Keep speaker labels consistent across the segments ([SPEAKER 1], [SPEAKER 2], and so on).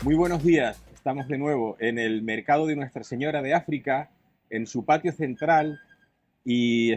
[SPEAKER 1] Muy buenos días. Estamos de nuevo en el mercado de Nuestra Señora de África, en su patio central, y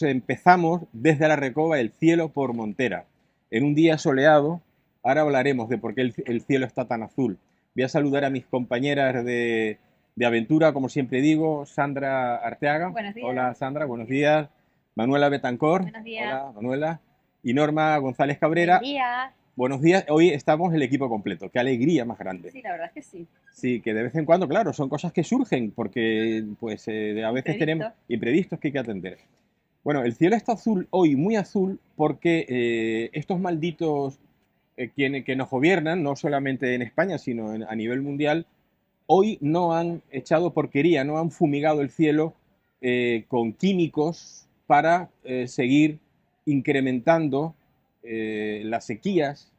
[SPEAKER 1] empezamos desde la Recoba el cielo por Montera. En un día soleado, ahora hablaremos de por qué el cielo está tan azul. Voy a saludar a mis compañeras de aventura, como siempre digo, Sandra Arteaga.
[SPEAKER 2] Buenos días.
[SPEAKER 1] Hola Sandra, buenos días. Manuela Betancor.
[SPEAKER 2] Buenos días.
[SPEAKER 1] Hola Manuela. Y Norma González Cabrera.
[SPEAKER 2] Buenos días.
[SPEAKER 1] Buenos días. Hoy estamos el equipo completo. Qué alegría más grande.
[SPEAKER 2] Sí, la verdad es que sí.
[SPEAKER 1] Sí, que de vez en cuando, claro, son cosas que surgen porque pues a veces tenemos imprevistos que hay que atender. Bueno, el cielo está azul hoy, muy azul, porque estos malditos que nos gobiernan, no solamente en España, sino a nivel mundial, hoy no han echado porquería, no han fumigado el cielo con químicos para seguir incrementando las sequías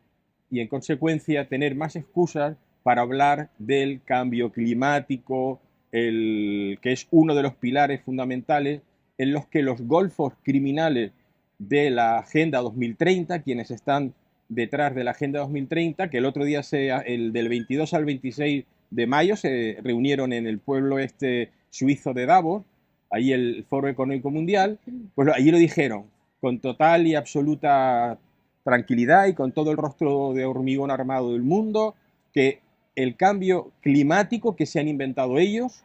[SPEAKER 1] y en consecuencia tener más excusas para hablar del cambio climático, que es uno de los pilares fundamentales en los que los golfos criminales de la Agenda 2030, quienes están detrás de la Agenda 2030, que el otro día, el del 22 al 26 de mayo, se reunieron en el pueblo suizo de Davos, ahí el Foro Económico Mundial, pues allí lo dijeron, con total y absoluta tranquilidad y con todo el rostro de hormigón armado del mundo, que el cambio climático que se han inventado ellos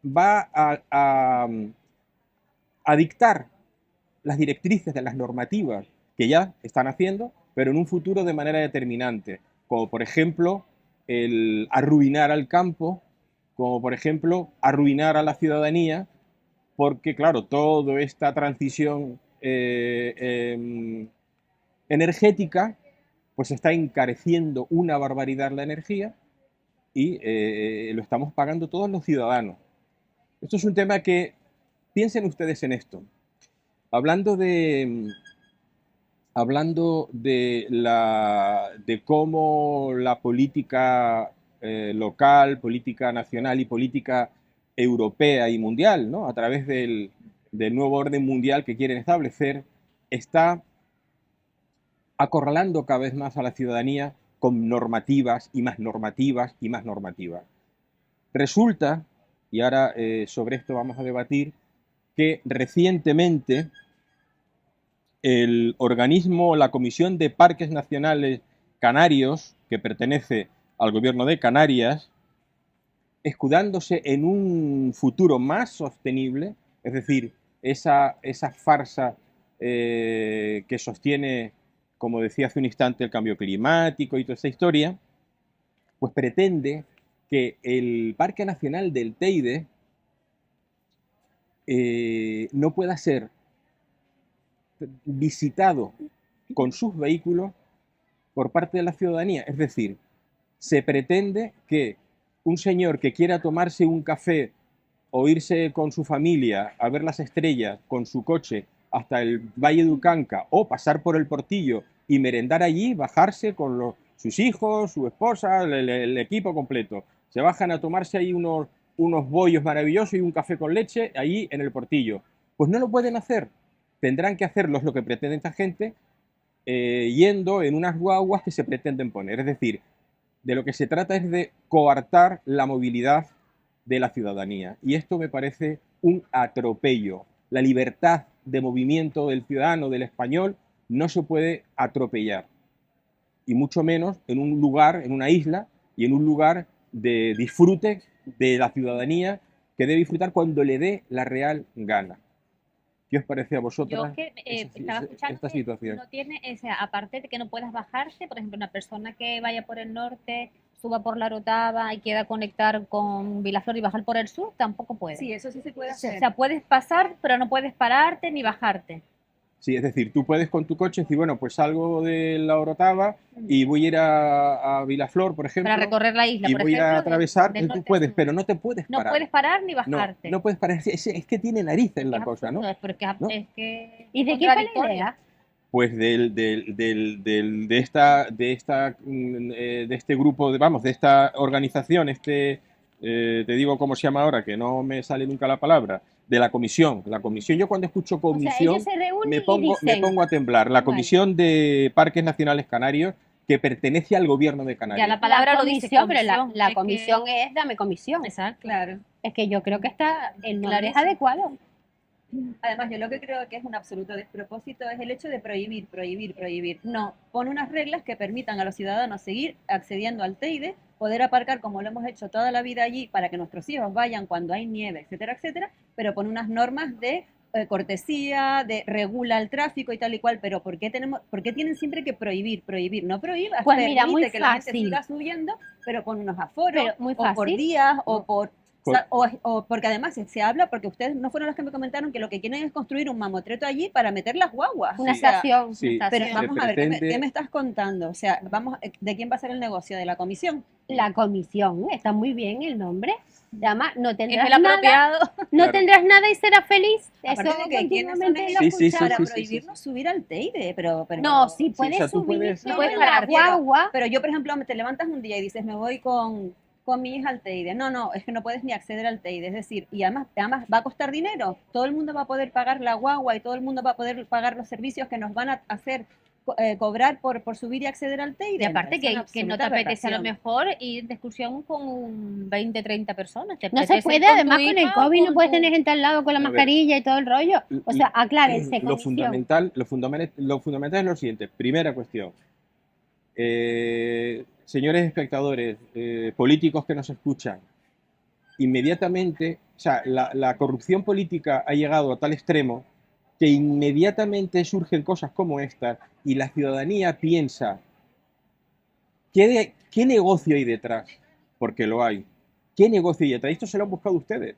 [SPEAKER 1] va a dictar las directrices de las normativas que ya están haciendo, pero en un futuro de manera determinante, como por ejemplo el arruinar al campo, como por ejemplo arruinar a la ciudadanía, porque claro, toda esta transición energética pues está encareciendo una barbaridad la energía y lo estamos pagando todos los ciudadanos. Esto es un tema que piensen ustedes en esto. Hablando de cómo la política local, política nacional y política europea y mundial, ¿no? A través del nuevo orden mundial que quieren establecer, está acorralando cada vez más a la ciudadanía con normativas y más normativas y más normativas. Resulta, y ahora sobre esto vamos a debatir, que recientemente el organismo, la Comisión de Parques Nacionales Canarios, que pertenece al gobierno de Canarias, escudándose en un futuro más sostenible, es decir, esa farsa que sostiene, como decía hace un instante, el cambio climático y toda esta historia, pues pretende que el Parque Nacional del Teide no pueda ser visitado con sus vehículos por parte de la ciudadanía. Es decir, se pretende que un señor que quiera tomarse un café o irse con su familia a ver las estrellas con su coche hasta el Valle de Ucanca o pasar por el Portillo y merendar allí, bajarse con sus hijos, su esposa, el equipo completo. Se bajan a tomarse ahí unos bollos maravillosos y un café con leche allí en el Portillo. Pues no lo pueden hacer. Tendrán que hacerlo, es lo que pretende esta gente, yendo en unas guaguas que se pretenden poner. Es decir, de lo que se trata es de coartar la movilidad de la ciudadanía. Y esto me parece un atropello. La libertad de movimiento del ciudadano, del español, no se puede atropellar. Y mucho menos en un lugar, en una isla y en un lugar de disfrute de la ciudadanía que debe disfrutar cuando le dé la real gana. ¿Qué os parece a vosotras
[SPEAKER 2] estaba escuchando
[SPEAKER 1] esta situación?
[SPEAKER 2] No tiene, o sea, aparte de que no puedas bajarte, por ejemplo, una persona que vaya por el norte, suba por la Orotava y quiera conectar con Vilaflor y bajar por el sur, tampoco puede.
[SPEAKER 3] Sí, eso sí se puede hacer.
[SPEAKER 2] O sea, puedes pasar, pero no puedes pararte ni bajarte.
[SPEAKER 1] Sí, es decir, tú puedes con tu coche decir, bueno, pues salgo de la Orotava y voy a ir a Vilaflor, por ejemplo.
[SPEAKER 2] Para recorrer la isla,
[SPEAKER 1] y
[SPEAKER 2] por
[SPEAKER 1] voy
[SPEAKER 2] ejemplo.
[SPEAKER 1] A atravesar, tú puedes,
[SPEAKER 2] sur.
[SPEAKER 1] pero no te puedes parar.
[SPEAKER 2] No puedes parar ni bajarte.
[SPEAKER 1] No puedes parar, es que tiene narices la cosa, ¿no?
[SPEAKER 2] Es porque
[SPEAKER 1] ¿no?
[SPEAKER 2] es que... ¿Y de quién fue la idea?
[SPEAKER 1] Pues de este grupo, de esta organización, te digo cómo se llama ahora, que no me sale nunca la palabra, de la comisión. La comisión, yo cuando escucho comisión,
[SPEAKER 2] o sea,
[SPEAKER 1] me pongo a temblar. La Comisión de Parques Nacionales Canarios, que pertenece al gobierno de
[SPEAKER 2] Ya
[SPEAKER 1] Canarias.
[SPEAKER 2] la palabra
[SPEAKER 3] La
[SPEAKER 2] lo dice,
[SPEAKER 3] comisión, pero
[SPEAKER 2] comisión.
[SPEAKER 3] la
[SPEAKER 2] Es que-
[SPEAKER 3] comisión es dame comisión.
[SPEAKER 2] Exacto.
[SPEAKER 4] Claro.
[SPEAKER 3] Es que yo creo que está el nombre es
[SPEAKER 2] Clarísimo.
[SPEAKER 3] adecuado.
[SPEAKER 4] Además, yo lo que creo que es un absoluto despropósito es el hecho de prohibir, prohibir, prohibir. No, pone unas reglas que permitan a los ciudadanos seguir accediendo al Teide, poder aparcar como lo hemos hecho toda la vida allí para que nuestros hijos vayan cuando hay nieve, etcétera, etcétera, pero pone unas normas de cortesía, de regula el tráfico y tal y cual, pero ¿por qué tienen siempre que prohibir, prohibir? No prohíbas,
[SPEAKER 3] Pues mira, muy
[SPEAKER 4] permite que la gente
[SPEAKER 3] fácil.
[SPEAKER 4] siga subiendo, pero con unos aforos,
[SPEAKER 3] Pero muy
[SPEAKER 4] o por
[SPEAKER 3] fácil.
[SPEAKER 4] días, o por...
[SPEAKER 1] Por-
[SPEAKER 4] O porque además se habla, porque ustedes no fueron los que me comentaron que lo que quieren es construir un mamotreto allí para meter las guaguas.
[SPEAKER 3] Una
[SPEAKER 4] O sea,
[SPEAKER 3] estación.
[SPEAKER 1] Sí,
[SPEAKER 3] una
[SPEAKER 4] pero
[SPEAKER 3] estación.
[SPEAKER 4] vamos a ver, ¿qué
[SPEAKER 1] pretende-
[SPEAKER 4] me estás contando? O sea, ¿de quién va a ser el negocio? ¿De la comisión?
[SPEAKER 3] La comisión, está muy bien el nombre. Además, no
[SPEAKER 2] Es
[SPEAKER 3] tendrás
[SPEAKER 2] el
[SPEAKER 3] nada,
[SPEAKER 2] apropiado.
[SPEAKER 3] no
[SPEAKER 1] Claro.
[SPEAKER 3] tendrás nada y serás feliz.
[SPEAKER 4] Aparte
[SPEAKER 3] Eso
[SPEAKER 4] de que quiénes son
[SPEAKER 3] continuamente
[SPEAKER 4] ellos
[SPEAKER 3] lo
[SPEAKER 1] Sí, sí,
[SPEAKER 3] escuchamos.
[SPEAKER 4] para
[SPEAKER 1] sí, sí,
[SPEAKER 4] prohibirnos
[SPEAKER 1] sí.
[SPEAKER 4] subir al Teide, pero
[SPEAKER 3] No, sí
[SPEAKER 1] o
[SPEAKER 3] puedes
[SPEAKER 1] sea, tú
[SPEAKER 3] subir
[SPEAKER 1] puedes-
[SPEAKER 3] pero
[SPEAKER 2] puedes
[SPEAKER 3] en la
[SPEAKER 2] parar,
[SPEAKER 3] guagua.
[SPEAKER 4] pero yo, por ejemplo, te levantas un día y dices, me voy con mi hija al Teide. No, es que no puedes ni acceder al Teide. Es decir, y además va a costar dinero. Todo el mundo va a poder pagar la guagua y todo el mundo va a poder pagar los servicios que nos van a hacer cobrar por subir y acceder al Teide.
[SPEAKER 2] Y aparte
[SPEAKER 4] Me parece
[SPEAKER 2] que
[SPEAKER 4] una
[SPEAKER 2] no te
[SPEAKER 4] absoluta
[SPEAKER 2] apetece a lo
[SPEAKER 4] aberración.
[SPEAKER 2] mejor ir de excursión con 20, 30 personas. Te
[SPEAKER 3] No se
[SPEAKER 2] apetece
[SPEAKER 3] puede,
[SPEAKER 2] con tu
[SPEAKER 3] además con el
[SPEAKER 2] hija o
[SPEAKER 3] COVID no
[SPEAKER 2] con
[SPEAKER 3] puedes
[SPEAKER 2] tu-
[SPEAKER 3] tener gente al lado con la
[SPEAKER 1] A ver.
[SPEAKER 3] mascarilla y todo el rollo. O sea, aclárense,
[SPEAKER 1] Lo
[SPEAKER 3] comisión.
[SPEAKER 1] fundamental es lo siguiente. Primera cuestión. Señores espectadores, políticos que nos escuchan, inmediatamente, o sea, la corrupción política ha llegado a tal extremo que inmediatamente surgen cosas como estas y la ciudadanía piensa, ¿qué negocio hay detrás? Porque lo hay. ¿Qué negocio hay detrás? Esto se lo han buscado ustedes.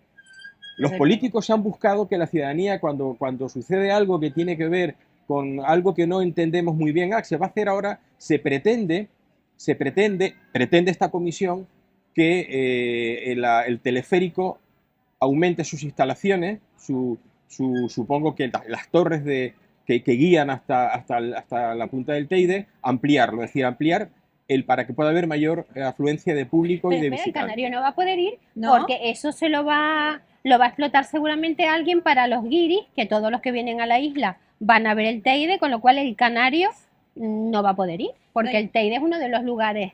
[SPEAKER 1] Los políticos han buscado que la ciudadanía, cuando sucede algo que tiene que ver con algo que no entendemos muy bien, se va a hacer ahora, pretende esta comisión que el teleférico aumente sus instalaciones, supongo que las torres que guían hasta la punta del Teide, ampliarlo, es decir, ampliar para que pueda haber mayor afluencia de público y
[SPEAKER 3] Pero
[SPEAKER 1] de
[SPEAKER 3] espera, el
[SPEAKER 1] visitantes.
[SPEAKER 3] canario no va a poder ir
[SPEAKER 4] ¿No?
[SPEAKER 3] porque eso lo va a explotar seguramente alguien para los guiris, que todos los que vienen a la isla van a ver el Teide, con lo cual el canario no va a poder ir, porque
[SPEAKER 4] No,
[SPEAKER 3] el Teide es uno de los lugares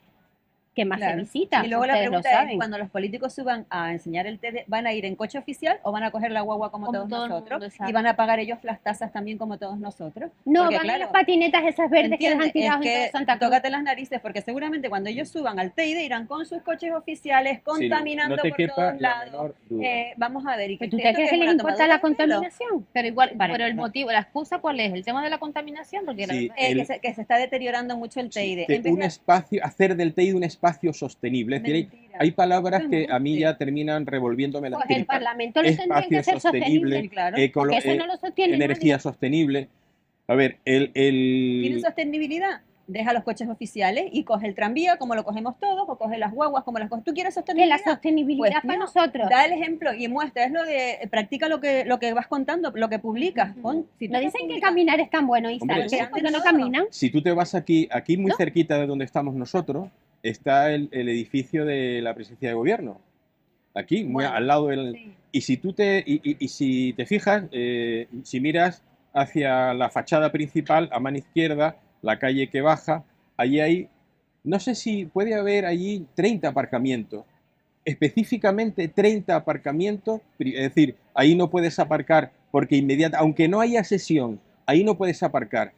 [SPEAKER 3] que más
[SPEAKER 4] Claro.
[SPEAKER 3] se visita.
[SPEAKER 4] Y luego la
[SPEAKER 3] ustedes lo
[SPEAKER 4] pregunta es,
[SPEAKER 3] saben.
[SPEAKER 4] cuando los políticos suban a enseñar el TED, ¿van a ir en coche oficial o van a coger la guagua como
[SPEAKER 2] Como
[SPEAKER 4] todos
[SPEAKER 2] todo el
[SPEAKER 4] nosotros?
[SPEAKER 2] mundo, exacto.
[SPEAKER 4] Y van a pagar ellos las tasas también como todos nosotros.
[SPEAKER 3] No,
[SPEAKER 4] Porque,
[SPEAKER 3] van
[SPEAKER 4] claro,
[SPEAKER 3] en las patinetas esas verdes que les han
[SPEAKER 4] ¿entiendes?
[SPEAKER 3] tirado
[SPEAKER 4] Es
[SPEAKER 3] en toda
[SPEAKER 4] que
[SPEAKER 3] Santa Cruz.
[SPEAKER 4] tócate las narices, porque seguramente cuando ellos suban al Teide irán con sus coches oficiales,
[SPEAKER 1] Sí, no
[SPEAKER 4] contaminando
[SPEAKER 1] te
[SPEAKER 4] por
[SPEAKER 1] quepa
[SPEAKER 4] todos
[SPEAKER 1] la
[SPEAKER 4] lados.
[SPEAKER 1] menor duda.
[SPEAKER 4] Vamos a ver, ¿y
[SPEAKER 3] ¿Pero tú
[SPEAKER 4] esto
[SPEAKER 3] te
[SPEAKER 4] qué
[SPEAKER 3] crees
[SPEAKER 4] es
[SPEAKER 3] que les
[SPEAKER 4] una
[SPEAKER 3] importa
[SPEAKER 4] tomadura
[SPEAKER 3] la
[SPEAKER 4] de pelo?
[SPEAKER 3] contaminación?
[SPEAKER 2] Pero igual,
[SPEAKER 4] Para-
[SPEAKER 2] pero el motivo, la excusa, ¿cuál es? ¿El tema de la contaminación? Porque la
[SPEAKER 1] Sí,
[SPEAKER 2] verdad-
[SPEAKER 4] Que se está deteriorando mucho el Teide.
[SPEAKER 1] que
[SPEAKER 4] En vez
[SPEAKER 1] un
[SPEAKER 4] de-
[SPEAKER 1] espacio, hacer del Teide un espacio sostenible. Es decir,
[SPEAKER 4] Mentira.
[SPEAKER 1] hay palabras que a mí
[SPEAKER 4] Sí.
[SPEAKER 1] ya terminan revolviéndome la
[SPEAKER 3] Pues el
[SPEAKER 1] tripa.
[SPEAKER 3] Parlamento lo tendría que
[SPEAKER 1] Espacio
[SPEAKER 3] hacer sostenible,
[SPEAKER 1] sostenible,
[SPEAKER 4] claro,
[SPEAKER 3] porque eso no lo sostiene
[SPEAKER 1] energía sostenible. A ver,
[SPEAKER 4] ¿Tienen sostenibilidad? Deja los coches oficiales y coge el tranvía como lo cogemos todos, o coge las guaguas como las coges. ¿Tú quieres
[SPEAKER 3] que
[SPEAKER 4] sostenibilidad?
[SPEAKER 3] la sostenibilidad
[SPEAKER 4] Pues
[SPEAKER 3] para
[SPEAKER 4] no,
[SPEAKER 3] nosotros.
[SPEAKER 4] Da el ejemplo y muestra, es lo de practica lo que vas contando, lo que publicas. Si tú
[SPEAKER 3] No
[SPEAKER 4] estás
[SPEAKER 3] dicen que
[SPEAKER 4] publicando-
[SPEAKER 3] caminar es tan bueno, Isa.
[SPEAKER 1] Hombre,
[SPEAKER 3] ¿Por qué?
[SPEAKER 4] sí.
[SPEAKER 3] Porque no
[SPEAKER 4] Todo.
[SPEAKER 3] caminan.
[SPEAKER 1] Si tú te vas aquí muy
[SPEAKER 3] ¿No?
[SPEAKER 1] cerquita de donde estamos nosotros, está el edificio de la presidencia de gobierno. Aquí, muy
[SPEAKER 4] Bueno,
[SPEAKER 1] al lado del...
[SPEAKER 4] Sí.
[SPEAKER 1] Y si te fijas, si miras hacia la fachada principal, a mano izquierda, la calle que baja, allí hay, no sé si puede haber allí 30 aparcamientos, específicamente 30 aparcamientos, es decir, ahí no puedes aparcar porque aunque no haya sesión, ahí no puedes aparcar.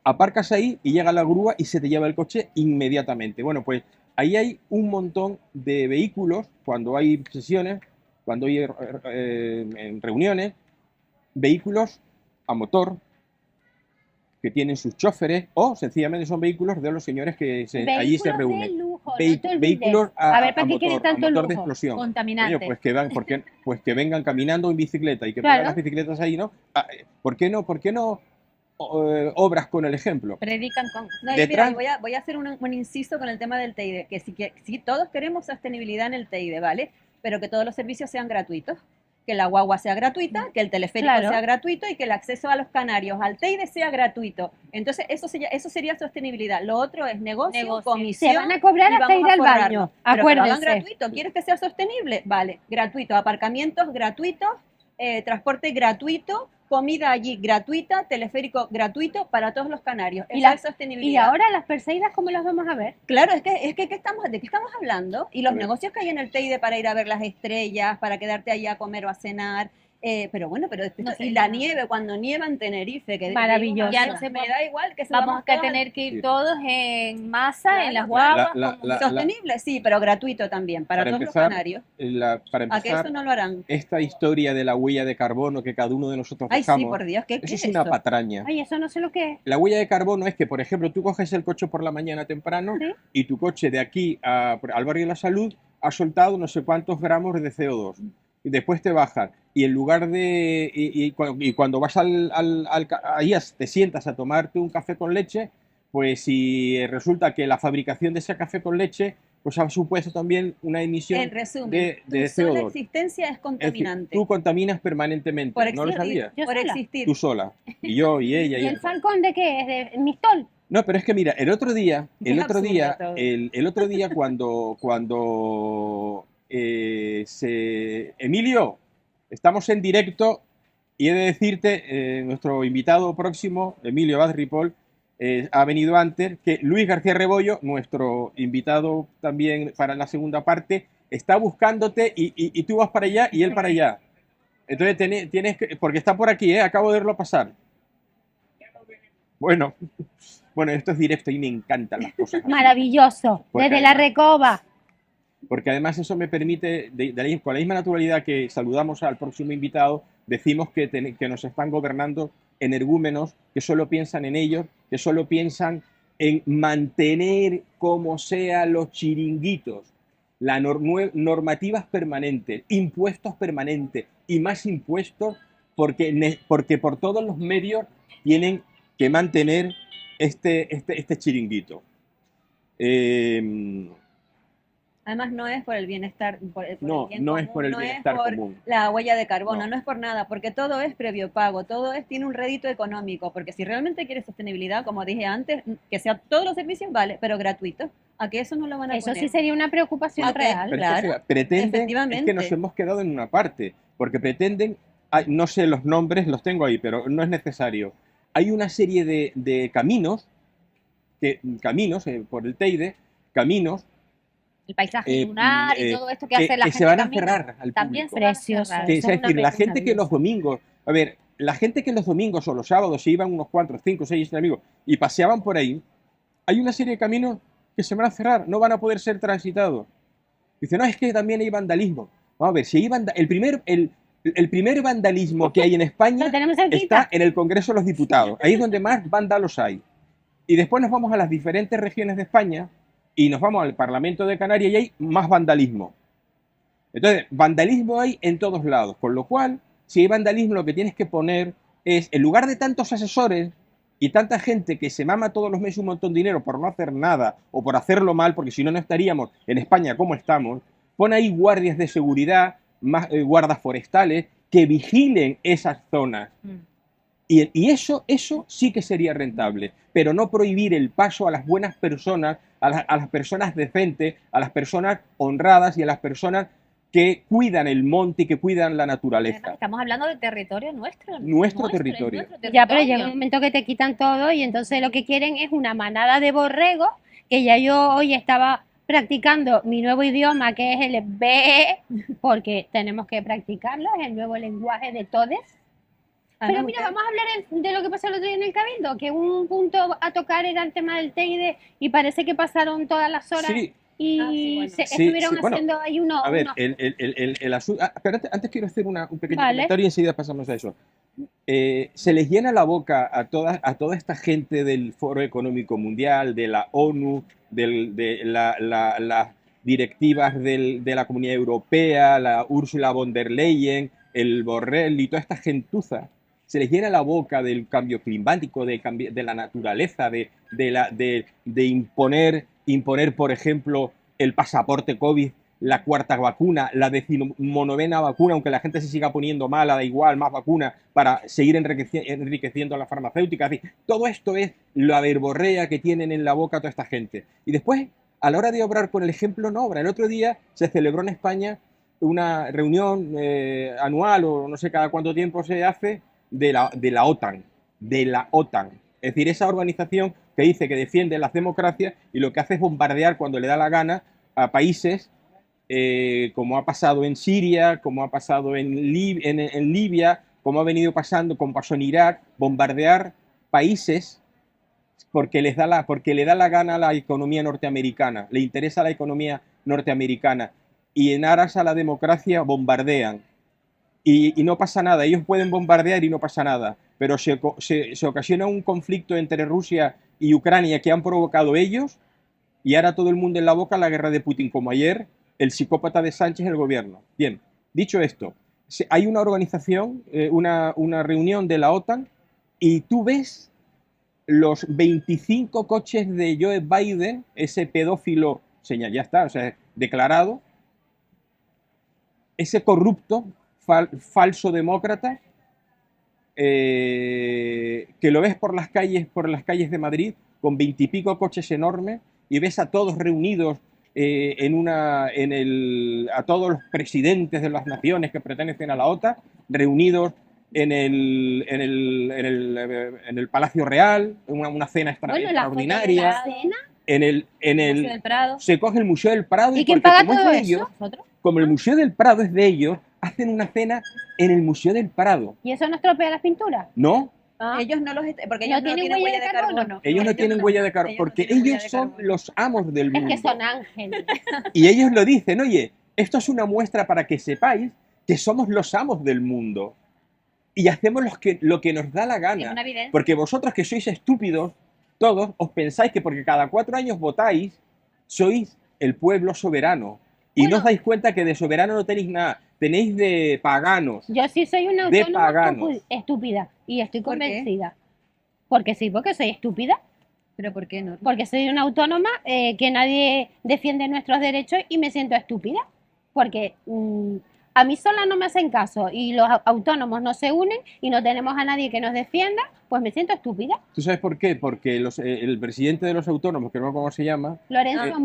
[SPEAKER 1] Aparcas ahí y llega la grúa y se te lleva el coche inmediatamente. Bueno, pues ahí hay un montón de vehículos cuando hay sesiones, cuando hay reuniones, vehículos a motor que tienen sus choferes o sencillamente son vehículos de los señores que allí se
[SPEAKER 3] Vehículos de
[SPEAKER 1] reúnen.
[SPEAKER 3] lujo, no te olvides.
[SPEAKER 1] Vehículos
[SPEAKER 3] A ver, ¿para qué
[SPEAKER 1] motor,
[SPEAKER 3] quieren tanto
[SPEAKER 1] a motor de
[SPEAKER 3] lujo?
[SPEAKER 1] explosión.
[SPEAKER 2] Contaminante.
[SPEAKER 1] Oye, pues que vengan caminando o en bicicleta y que
[SPEAKER 3] Claro.
[SPEAKER 1] pongan las bicicletas ahí, ¿no? ¿Por qué no obras con el ejemplo?
[SPEAKER 2] Predican con...
[SPEAKER 4] No, y
[SPEAKER 1] Detrás-
[SPEAKER 4] mira, voy a hacer un inciso con el tema del Teide, que sí, todos queremos sostenibilidad en el Teide, ¿vale? Pero que todos los servicios sean gratuitos, que la guagua sea gratuita, que el teleférico
[SPEAKER 3] Claro.
[SPEAKER 4] sea gratuito y que el acceso a los canarios al Teide sea gratuito. Entonces, eso sería sostenibilidad. Lo otro es negocio. Comisión.
[SPEAKER 3] Se van a cobrar
[SPEAKER 4] y
[SPEAKER 3] hasta
[SPEAKER 4] vamos
[SPEAKER 3] ir
[SPEAKER 4] a
[SPEAKER 3] al
[SPEAKER 4] forrarnos.
[SPEAKER 3] baño.
[SPEAKER 4] Pero que lo hagan
[SPEAKER 3] Acuérdense.
[SPEAKER 4] gratuito. ¿Quieres que sea sostenible? Vale, gratuito. Aparcamientos gratuitos, transporte gratuito, comida allí gratuita, teleférico gratuito para todos los canarios.
[SPEAKER 3] Y
[SPEAKER 4] Esa
[SPEAKER 3] la-
[SPEAKER 4] es sostenibilidad.
[SPEAKER 3] Y ahora las Perseidas, ¿cómo las vamos a ver?
[SPEAKER 4] Claro, ¿de qué estamos hablando? Y los
[SPEAKER 1] A ver.
[SPEAKER 4] negocios que hay en el Teide para ir a ver las estrellas, para quedarte allá a comer o a cenar. Pero bueno, pero
[SPEAKER 2] No sé,
[SPEAKER 4] la
[SPEAKER 2] no.
[SPEAKER 4] nieve, cuando nieva en Tenerife, que
[SPEAKER 3] Maravilloso.
[SPEAKER 2] Ya no sé,
[SPEAKER 4] me da igual que
[SPEAKER 2] Vamos
[SPEAKER 4] subamos
[SPEAKER 2] a
[SPEAKER 4] todos
[SPEAKER 2] tener que ir
[SPEAKER 1] Sí.
[SPEAKER 2] todos en masa,
[SPEAKER 4] Claro,
[SPEAKER 2] en las
[SPEAKER 4] claro.
[SPEAKER 2] guaguas. como-
[SPEAKER 4] sostenible, sí, pero gratuito también, para
[SPEAKER 1] Para
[SPEAKER 4] todos
[SPEAKER 1] empezar,
[SPEAKER 4] los canarios.
[SPEAKER 1] Para
[SPEAKER 4] ¿A que
[SPEAKER 1] empezar,
[SPEAKER 4] eso no lo harán?
[SPEAKER 1] esta historia de la huella de carbono que cada uno de nosotros
[SPEAKER 4] Ay, sí,
[SPEAKER 1] dejamos,
[SPEAKER 4] por Dios, ¿qué
[SPEAKER 1] eso
[SPEAKER 4] es
[SPEAKER 1] es una
[SPEAKER 4] eso?
[SPEAKER 1] patraña.
[SPEAKER 3] Ay, eso no sé lo que es.
[SPEAKER 1] La huella de carbono es que, por ejemplo, tú coges el coche por la mañana temprano
[SPEAKER 3] Sí.
[SPEAKER 1] y tu coche de aquí al barrio de la Salud ha soltado no sé cuántos gramos de CO2. Y después te bajan. Y en lugar de. Y cuando vas ahí te sientas a tomarte un café con leche, pues si resulta que la fabricación de ese café con leche pues ha supuesto también una emisión
[SPEAKER 4] En resumen,
[SPEAKER 1] de
[SPEAKER 4] tu sola
[SPEAKER 1] CO2.
[SPEAKER 4] existencia es
[SPEAKER 1] Es decir,
[SPEAKER 4] contaminante.
[SPEAKER 1] tú contaminas permanentemente.
[SPEAKER 4] por
[SPEAKER 1] ¿No lo
[SPEAKER 4] existir,
[SPEAKER 1] sabías?
[SPEAKER 3] Yo
[SPEAKER 4] por
[SPEAKER 3] sola.
[SPEAKER 4] existir.
[SPEAKER 1] Tú sola. Y yo, y ella.
[SPEAKER 3] ¿Y el Falcón de qué es? ¿De Mistol?
[SPEAKER 1] No, pero es que mira, el otro día,
[SPEAKER 4] Es absurdo todo.
[SPEAKER 1] el otro día cuando Emilio, estamos en directo y he de decirte, nuestro invitado próximo, Emilio Vaz Ripoll, ha venido antes, que Luis García Rebollo, nuestro invitado también para la segunda parte, está buscándote y tú vas para allá y él para allá. Entonces tienes que, porque está por aquí, acabo de verlo pasar. Bueno, esto es directo y me encantan las cosas así.
[SPEAKER 3] Maravilloso.
[SPEAKER 1] Porque
[SPEAKER 3] Desde la
[SPEAKER 1] además-
[SPEAKER 3] Recoba.
[SPEAKER 1] Porque además eso me permite, con la misma naturalidad que saludamos al próximo invitado, decimos que nos están gobernando energúmenos que solo piensan en ellos, que solo piensan en mantener como sea los chiringuitos, la normativas permanentes, impuestos permanentes y más impuestos porque por todos los medios tienen que mantener este chiringuito.
[SPEAKER 4] Además, no es por el bienestar, por el
[SPEAKER 1] No,
[SPEAKER 4] bien
[SPEAKER 1] no es
[SPEAKER 4] común,
[SPEAKER 1] por el
[SPEAKER 4] no
[SPEAKER 1] bienestar
[SPEAKER 4] es por
[SPEAKER 1] común.
[SPEAKER 4] la huella de carbono,
[SPEAKER 1] No.
[SPEAKER 4] no es por nada, porque todo es previo pago, tiene un rédito económico, porque si realmente quieres sostenibilidad, como dije antes, que sea todos los servicios, vale, pero gratuitos, ¿a que eso no lo van a
[SPEAKER 3] Eso
[SPEAKER 4] poner?
[SPEAKER 3] sí sería una preocupación
[SPEAKER 4] Ok.
[SPEAKER 3] real.
[SPEAKER 1] Pero
[SPEAKER 4] Claro,
[SPEAKER 1] es que, fíjate, pretenden, es que
[SPEAKER 4] efectivamente.
[SPEAKER 1] nos hemos quedado en una parte, porque pretenden, no sé los nombres, los tengo ahí, pero no es necesario. Hay una serie de caminos, por el Teide, caminos
[SPEAKER 2] El paisaje
[SPEAKER 1] Eh,
[SPEAKER 2] lunar y
[SPEAKER 1] eh,
[SPEAKER 2] todo esto que hace la
[SPEAKER 1] que
[SPEAKER 2] gente
[SPEAKER 1] se van a
[SPEAKER 2] camina,
[SPEAKER 1] cerrar al
[SPEAKER 2] también
[SPEAKER 1] público.
[SPEAKER 2] se van a
[SPEAKER 3] Precioso.
[SPEAKER 2] cerrar.
[SPEAKER 1] Que,
[SPEAKER 3] Eso
[SPEAKER 1] es
[SPEAKER 3] es una
[SPEAKER 1] decir, la
[SPEAKER 3] pena
[SPEAKER 1] gente que los domingos, a ver, la gente que los domingos o los sábados se iban unos 4, 5, 6 amigos y paseaban por ahí, hay una serie de caminos que se van a cerrar, no van a poder ser transitados. Dice, no, es que también hay vandalismo. Vamos a ver, si hay el primer vandalismo que hay en España
[SPEAKER 3] Lo tenemos cerquita.
[SPEAKER 1] está en el Congreso de los Diputados. Ahí es donde más vándalos hay. Y después nos vamos a las diferentes regiones de España y nos vamos al Parlamento de Canarias y hay más vandalismo. Entonces, vandalismo hay en todos lados, con lo cual, si hay vandalismo, lo que tienes que poner es, en lugar de tantos asesores y tanta gente que se mama todos los meses un montón de dinero por no hacer nada o por hacerlo mal, porque si no, no estaríamos en España como estamos, pon ahí guardias de seguridad, guardas forestales, que vigilen esas zonas. Y eso sí que sería rentable, pero no prohibir el paso a las buenas personas, a las personas decentes, a las personas honradas y a las personas que cuidan el monte y que cuidan la
[SPEAKER 2] Además,
[SPEAKER 1] naturaleza.
[SPEAKER 2] estamos hablando de territorio nuestro.
[SPEAKER 1] Nuestro
[SPEAKER 2] es
[SPEAKER 1] territorio.
[SPEAKER 2] nuestro
[SPEAKER 3] Ya, pero llega un
[SPEAKER 2] territorio.
[SPEAKER 3] momento que te quitan todo y entonces lo que quieren es una manada de borregos, que ya yo hoy estaba practicando mi nuevo idioma, que es el BE, porque tenemos que practicarlo, es el nuevo lenguaje de todes. Pero
[SPEAKER 4] Además,
[SPEAKER 3] mira,
[SPEAKER 4] usted-
[SPEAKER 3] vamos a hablar de lo que pasó el otro día en el Cabildo, que un punto a tocar era el tema del Teide y parece que pasaron todas las horas
[SPEAKER 1] Sí,
[SPEAKER 3] y
[SPEAKER 4] sí, bueno.
[SPEAKER 3] se
[SPEAKER 1] Sí,
[SPEAKER 3] estuvieron
[SPEAKER 1] sí, bueno,
[SPEAKER 3] haciendo ahí unos...
[SPEAKER 1] a ver, el asunto... pero antes quiero hacer un pequeño
[SPEAKER 3] Vale.
[SPEAKER 1] comentario y enseguida pasamos a eso. Se les llena la boca a toda esta gente del Foro Económico Mundial, de la ONU, de las directivas de la Comunidad Europea, la Ursula von der Leyen, el Borrell y toda esta gentuza. Se les llena la boca del cambio climático, de la naturaleza, de imponer, por ejemplo, el pasaporte COVID, la cuarta vacuna, la 19ª vacuna, aunque la gente se siga poniendo mala, da igual, más vacuna, para seguir enriqueciendo a la farmacéutica. En fin, todo esto es la verborrea que tienen en la boca toda esta gente. Y después, a la hora de obrar con el ejemplo, no obra. El otro día se celebró en España una reunión anual, o no sé cada cuánto tiempo se hace, de la OTAN, de la OTAN. Es decir, esa organización que dice que defiende las democracias y lo que hace es bombardear cuando le da la gana a países como ha pasado en Siria, como ha pasado en Libia, como ha venido pasando, como pasó en Irak, bombardear países porque le da la gana a la economía norteamericana, le interesa la economía norteamericana y en aras a la democracia bombardean. Y no pasa nada, ellos pueden bombardear y no pasa nada, pero se ocasiona un conflicto entre Rusia y Ucrania que han provocado ellos y ahora todo el mundo en la boca la guerra de Putin, como ayer el psicópata de Sánchez en el gobierno. Bien, dicho esto, hay una organización, una reunión de la OTAN y tú ves los 25 coches de Joe Biden, ese pedófilo, ya está, o sea, declarado, ese corrupto, falso demócrata, que lo ves por las calles de Madrid con 20 y pico coches enormes y ves a todos reunidos a todos los presidentes de las naciones que pertenecen a la OTAN reunidos en el Palacio Real, una cena extraordinaria. En el
[SPEAKER 2] Museo del Prado.
[SPEAKER 1] Se coge el Museo del Prado
[SPEAKER 3] ¿Y quién paga todo
[SPEAKER 1] de ellos, como el Museo del Prado es de ellos, hacen una cena en el Museo del Prado.
[SPEAKER 3] ¿Y eso no estropea las pinturas?
[SPEAKER 1] No.
[SPEAKER 4] Ellos no porque ellos no tienen huella de carbono.
[SPEAKER 1] Ellos no tienen huella de carbono, porque ellos son los amos del mundo.
[SPEAKER 3] Es que son ángeles.
[SPEAKER 1] Y ellos lo dicen, oye, esto es una muestra para que sepáis que somos los amos del mundo. Y hacemos lo que nos da la gana. Porque vosotros que sois estúpidos, todos, os pensáis que porque cada 4 años votáis, sois el pueblo soberano. Y no os dais cuenta que de soberano no tenéis nada. Tenéis de paganos.
[SPEAKER 3] Yo sí soy una autónoma estúpida. Y estoy convencida. Porque sí, porque soy estúpida.
[SPEAKER 4] ¿Pero por qué no?
[SPEAKER 3] Porque soy una autónoma que nadie defiende nuestros derechos y me siento estúpida. Porque a mí sola no me hacen caso y los autónomos no se unen y no tenemos a nadie que nos defienda, pues me siento estúpida.
[SPEAKER 1] ¿Tú sabes por qué? Porque el presidente de los autónomos, que no sé cómo se llama,
[SPEAKER 3] Florencio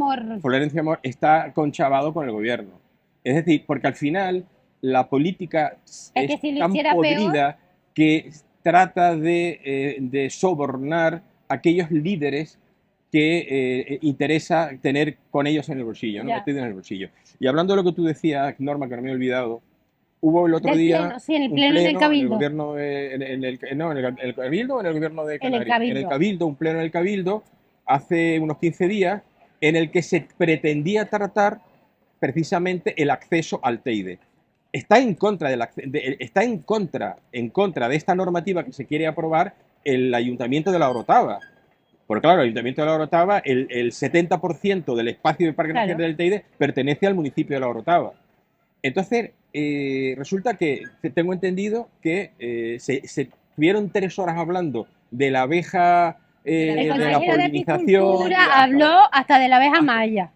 [SPEAKER 3] Amor,
[SPEAKER 1] está conchavado con el gobierno. Es decir, porque al final la política es
[SPEAKER 3] si
[SPEAKER 1] tan podrida que trata de sobornar a aquellos líderes que interesa tener con ellos en el bolsillo, ¿no? Metido en el bolsillo. Y hablando de lo que tú decías, Norma, que no me he olvidado, hubo el otro día
[SPEAKER 3] en el pleno del Cabildo.
[SPEAKER 1] En el Cabildo o en el gobierno de Canarias. En el Cabildo, un pleno en el Cabildo, hace unos 15 días, en el que se pretendía tratar precisamente el acceso al Teide. Está en contra de esta normativa que se quiere aprobar el Ayuntamiento de La Orotava. Porque claro, el Ayuntamiento de La Orotava, el 70% del espacio de Parque Nacional del Teide pertenece al municipio de La Orotava. Entonces, resulta que tengo entendido que se estuvieron 3 horas hablando de la abeja, de la polinización.
[SPEAKER 3] Habló hasta de la abeja maya.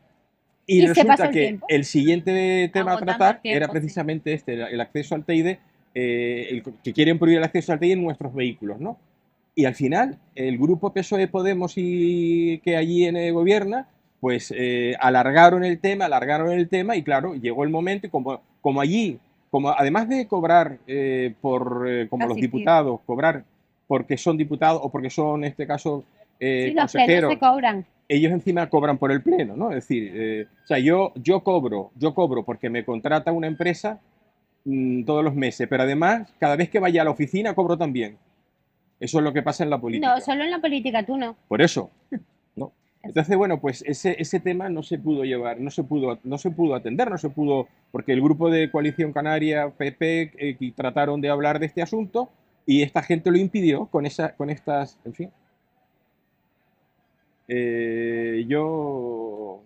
[SPEAKER 1] Y resulta que el siguiente tema a tratar era precisamente el acceso al Teide, que quieren prohibir el acceso al Teide en nuestros vehículos, ¿no? Y al final, el grupo PSOE Podemos que allí gobierna, pues alargaron el tema y claro, llegó el momento y como allí, además de cobrar como los diputados, cobrar porque son diputados o porque son, en este caso, consejeros,
[SPEAKER 3] se cobran.
[SPEAKER 1] Ellos encima cobran por el pleno, ¿no? Es decir, o sea, yo cobro porque me contrata una empresa todos los meses, pero además, cada vez que vaya a la oficina, cobro también. Eso es lo que pasa en la política.
[SPEAKER 3] No, solo en la política, tú no.
[SPEAKER 1] Por eso, ¿no? Entonces, bueno, pues ese tema no se pudo llevar, no se pudo atender, porque el grupo de Coalición Canaria, PP, trataron de hablar de este asunto y esta gente lo impidió con estas, en fin. Yo,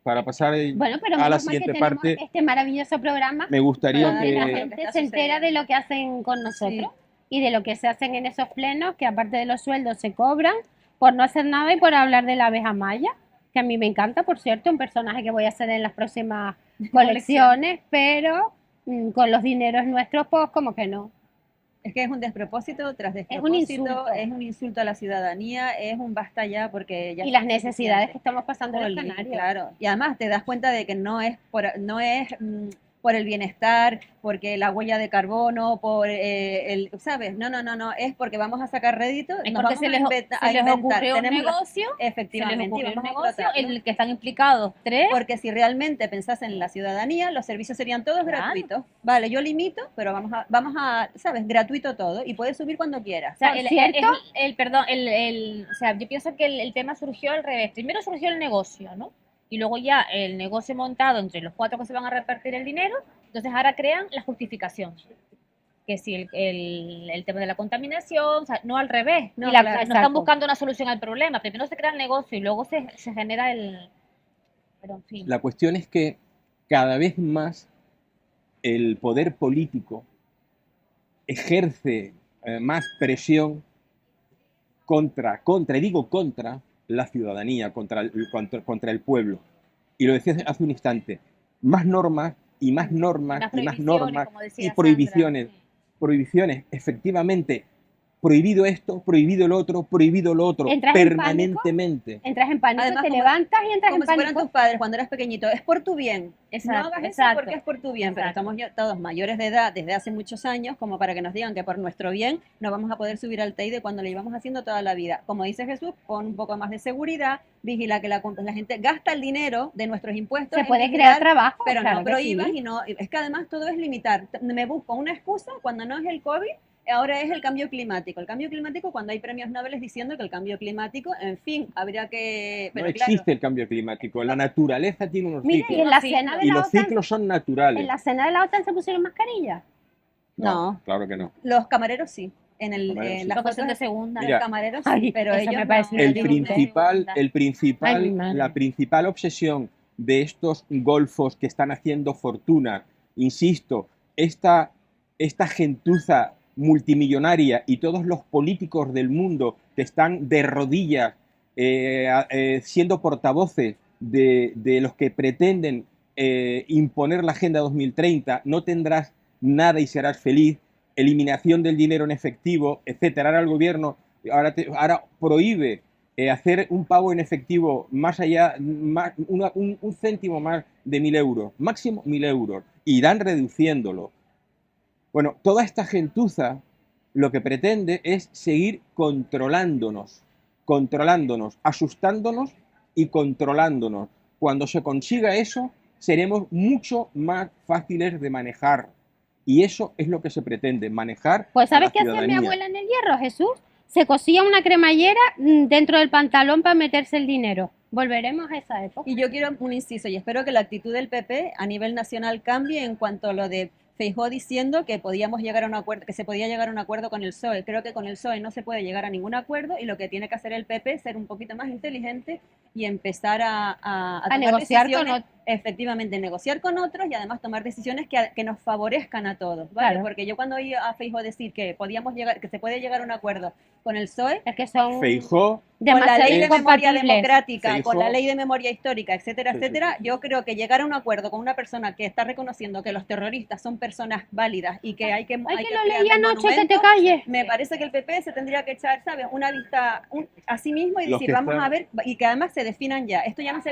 [SPEAKER 1] para pasar a la siguiente parte,
[SPEAKER 3] este maravilloso programa,
[SPEAKER 1] me gustaría que
[SPEAKER 3] la gente se entera de lo que hacen con nosotros. Sí. Y de lo que se hacen en esos plenos, que aparte de los sueldos se cobran por no hacer nada y por hablar de la abeja maya, que a mí me encanta, por cierto, un personaje que voy a hacer en las próximas colecciones, pero con los dineros nuestros, pues como que no.
[SPEAKER 4] Es que es un despropósito tras despropósito, es un insulto a la ciudadanía, es un basta ya porque ya...
[SPEAKER 3] Y las necesidades que estamos pasando en los Canarios.
[SPEAKER 4] Claro, y además te das cuenta de que no es por el bienestar, porque la huella de carbono, por ¿sabes? No, es porque vamos a sacar rédito,
[SPEAKER 2] Es
[SPEAKER 4] nos
[SPEAKER 2] porque
[SPEAKER 4] vamos
[SPEAKER 2] se
[SPEAKER 4] a
[SPEAKER 2] les,
[SPEAKER 4] inventar,
[SPEAKER 2] se les ocurrió un
[SPEAKER 4] tenemos
[SPEAKER 2] negocio, se les
[SPEAKER 4] efectivamente, y
[SPEAKER 2] ocurrió un
[SPEAKER 4] vamos a
[SPEAKER 2] negocio en
[SPEAKER 4] explotarlo.
[SPEAKER 2] el que están implicados tres.
[SPEAKER 4] Porque si realmente pensasen en la ciudadanía, los servicios serían todos
[SPEAKER 2] Claro.
[SPEAKER 4] gratuitos. Vale, yo limito, pero vamos a, ¿sabes? Gratuito todo y puedes subir cuando quieras.
[SPEAKER 2] O sea,
[SPEAKER 3] Por cierto,
[SPEAKER 2] perdón, o sea, yo pienso que el tema surgió al revés. Primero surgió el negocio, ¿no? Y luego ya el negocio montado entre los cuatro que se van a repartir el dinero, entonces ahora crean la justificación. Que si el tema de la contaminación, o sea, no al revés.
[SPEAKER 4] No,
[SPEAKER 2] Y no
[SPEAKER 4] claro,
[SPEAKER 2] están
[SPEAKER 3] exacto.
[SPEAKER 2] buscando una solución al problema. Primero se crea el negocio y luego se genera el... Pero en fin.
[SPEAKER 1] La cuestión es que cada vez más el poder político ejerce más presión contra la ciudadanía, contra el pueblo. Y lo decía hace un instante, más normas y más normas y más normas
[SPEAKER 2] como
[SPEAKER 1] y
[SPEAKER 2] decía
[SPEAKER 1] prohibiciones.
[SPEAKER 2] Sandra, sí.
[SPEAKER 1] Prohibiciones, efectivamente, prohibido esto, prohibido lo otro,
[SPEAKER 3] Entras en
[SPEAKER 1] permanentemente.
[SPEAKER 3] Entras en pánico,
[SPEAKER 4] Además,
[SPEAKER 3] te
[SPEAKER 4] como-
[SPEAKER 3] levantas y entras
[SPEAKER 4] Como
[SPEAKER 3] en
[SPEAKER 4] si fueran
[SPEAKER 3] pánico.
[SPEAKER 4] tus padres cuando eras pequeñito, es por tu bien.
[SPEAKER 2] Exacto,
[SPEAKER 4] No hagas eso
[SPEAKER 2] exacto.
[SPEAKER 4] porque es por tu bien, pero
[SPEAKER 2] Exacto.
[SPEAKER 4] estamos ya todos mayores de edad desde hace muchos años como para que nos digan que por nuestro bien no vamos a poder subir al Teide cuando lo llevamos haciendo toda la vida. Como dice Jesús, pon un poco más de seguridad, vigila que la gente gasta el dinero de nuestros impuestos.
[SPEAKER 3] Se
[SPEAKER 4] en
[SPEAKER 3] puede
[SPEAKER 4] vigilar,
[SPEAKER 3] crear trabajo,
[SPEAKER 4] pero
[SPEAKER 3] claro
[SPEAKER 4] no
[SPEAKER 3] que
[SPEAKER 4] prohíbas
[SPEAKER 3] sí.
[SPEAKER 4] y no, es que además todo es limitar. Me busco una excusa cuando no es el COVID. Ahora es el cambio climático. El cambio climático, cuando hay premios Nobel diciendo que el cambio climático, en fin, habría que...
[SPEAKER 1] No
[SPEAKER 4] Pero claro,
[SPEAKER 1] existe el cambio climático. La naturaleza tiene unos
[SPEAKER 3] Mira, y
[SPEAKER 1] ciclos.
[SPEAKER 3] en la
[SPEAKER 2] Sí,
[SPEAKER 3] cena de
[SPEAKER 1] Y
[SPEAKER 3] la
[SPEAKER 1] los
[SPEAKER 3] OTAN,
[SPEAKER 1] ciclos son naturales.
[SPEAKER 3] en la cena de la OTAN se pusieron mascarillas.
[SPEAKER 4] No.
[SPEAKER 1] Claro que no.
[SPEAKER 4] los camareros sí. En
[SPEAKER 1] Camareros sí.
[SPEAKER 4] las
[SPEAKER 2] Porque son de
[SPEAKER 4] fotos,
[SPEAKER 2] segunda.
[SPEAKER 1] Mira,
[SPEAKER 4] los camareros sí,
[SPEAKER 3] Ay,
[SPEAKER 4] pero
[SPEAKER 3] eso
[SPEAKER 4] ellos
[SPEAKER 3] me parece
[SPEAKER 4] no.
[SPEAKER 3] una Ay, mi madre.
[SPEAKER 1] La principal obsesión de estos golfos que están haciendo fortuna, insisto, esta gentuza multimillonaria y todos los políticos del mundo que están de rodillas siendo portavoces de los que pretenden imponer la Agenda 2030, no tendrás nada y serás feliz, eliminación del dinero en efectivo, etcétera. Ahora el gobierno ahora prohíbe hacer un pago en efectivo más allá, un céntimo más de 1.000 euros, máximo 1.000 euros, irán reduciéndolo. Bueno, toda esta gentuza lo que pretende es seguir controlándonos, asustándonos y controlándonos. Cuando se consiga eso, seremos mucho más fáciles de manejar. Y eso es lo que se pretende, manejar
[SPEAKER 3] Pues
[SPEAKER 1] a la
[SPEAKER 3] ¿sabes qué hacía mi
[SPEAKER 1] ciudadanía.
[SPEAKER 3] abuela en el Hierro, Jesús? Se cosía una cremallera dentro del pantalón para meterse el dinero. Volveremos a esa época.
[SPEAKER 4] Y yo quiero un inciso y espero que la actitud del PP a nivel nacional cambie en cuanto a lo de Feijóo diciendo que podíamos llegar a un acuerdo, que se podía llegar a un acuerdo con el PSOE. Creo que con el PSOE no se puede llegar a ningún acuerdo y lo que tiene que hacer el PP es ser un poquito más inteligente y empezar a tomar
[SPEAKER 3] negociar con
[SPEAKER 4] decisiones, efectivamente, negociar con otros y además tomar decisiones que nos favorezcan a todos, ¿vale?
[SPEAKER 3] Claro.
[SPEAKER 4] Porque yo cuando oí a Feijóo decir que podíamos llegar, que se puede llegar a un acuerdo con el PSOE,
[SPEAKER 3] Es que son
[SPEAKER 1] Feijóo
[SPEAKER 4] con la
[SPEAKER 3] demasiado
[SPEAKER 4] ley de memoria
[SPEAKER 3] incompatibles.
[SPEAKER 4] democrática,
[SPEAKER 1] Feijóo.
[SPEAKER 4] con la ley de memoria histórica, etcétera,
[SPEAKER 1] Sí,
[SPEAKER 4] etcétera,
[SPEAKER 1] sí.
[SPEAKER 4] yo creo que llegar a un acuerdo con una persona que está reconociendo que los terroristas son personas válidas y que hay que
[SPEAKER 3] Ay, que lo
[SPEAKER 4] crearles
[SPEAKER 3] leí anoche, que te
[SPEAKER 4] monumentos,
[SPEAKER 3] calles.
[SPEAKER 4] me parece que el PP se tendría que echar, ¿sabes? Una vista a sí mismo y
[SPEAKER 1] Los
[SPEAKER 4] decir,
[SPEAKER 1] que
[SPEAKER 4] vamos
[SPEAKER 1] están-
[SPEAKER 4] a ver, y que además se definan ya. Esto ya no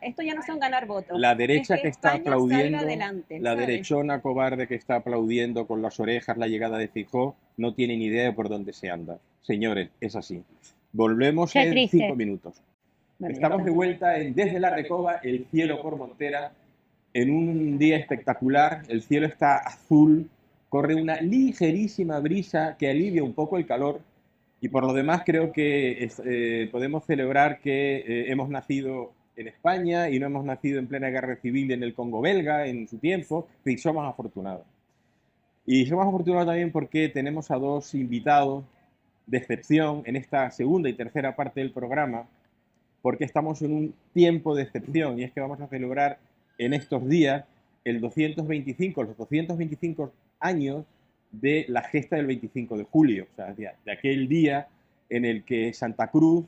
[SPEAKER 4] esto ya no son ganar votos.
[SPEAKER 1] La derecha
[SPEAKER 4] Es
[SPEAKER 1] que está
[SPEAKER 4] España salga
[SPEAKER 1] aplaudiendo,
[SPEAKER 4] adelante,
[SPEAKER 1] la
[SPEAKER 4] ¿sabes?
[SPEAKER 1] derechona cobarde que está aplaudiendo con las orejas la llegada de Feijóo, no tiene ni idea de por dónde se anda. Señores, es así. Volvemos
[SPEAKER 3] Qué
[SPEAKER 1] en
[SPEAKER 3] triste.
[SPEAKER 1] 5 minutos.
[SPEAKER 4] Bueno,
[SPEAKER 1] Estamos de vuelta en Desde la Recoba, el cielo por Montera, en un día espectacular. El cielo está azul, corre una ligerísima brisa que alivia un poco el calor y por lo demás creo que podemos celebrar que hemos nacido en España y no hemos nacido en plena guerra civil en el Congo belga en su tiempo, y somos afortunados. Y somos afortunados también porque tenemos a dos invitados de excepción en esta segunda y tercera parte del programa, porque estamos en un tiempo de excepción y es que vamos a celebrar en estos días los 225 años de la gesta del 25 de julio, o sea, de aquel día en el que Santa Cruz,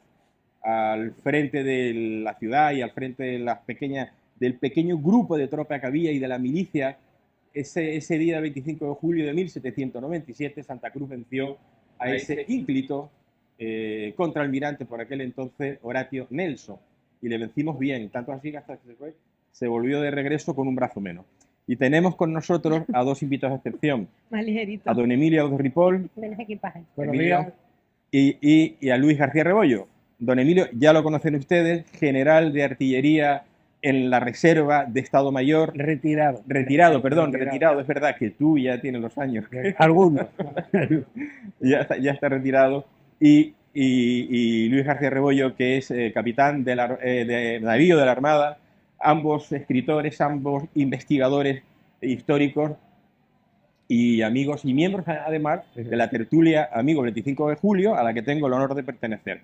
[SPEAKER 1] al frente de la ciudad y al frente de del pequeño grupo de tropa que había y de la milicia, ese día del 25 de julio de 1797, Santa Cruz venció a ese ínclito contraalmirante por aquel entonces, Horatio Nelson, y le vencimos bien, tanto así que hasta que se volvió de regreso con un brazo menos. Y tenemos con nosotros a dos invitados de excepción,
[SPEAKER 4] Más ligerito.
[SPEAKER 1] a don Emilio de Ripoll
[SPEAKER 3] Menos equipaje.
[SPEAKER 5] Buenos
[SPEAKER 1] Emilio,
[SPEAKER 5] días.
[SPEAKER 1] y a Luis García Rebollo. Don Emilio, ya lo conocen ustedes, general de artillería en la Reserva de Estado Mayor.
[SPEAKER 5] Retirado.
[SPEAKER 1] Retirado, es verdad que tú ya tienes los años.
[SPEAKER 5] Algunos.
[SPEAKER 1] Ya está retirado. Y Luis García Rebollo, que es capitán de navío de la Armada, ambos escritores, ambos investigadores históricos y amigos y miembros además de la tertulia Amigos 25 de Julio, a la que tengo el honor de pertenecer.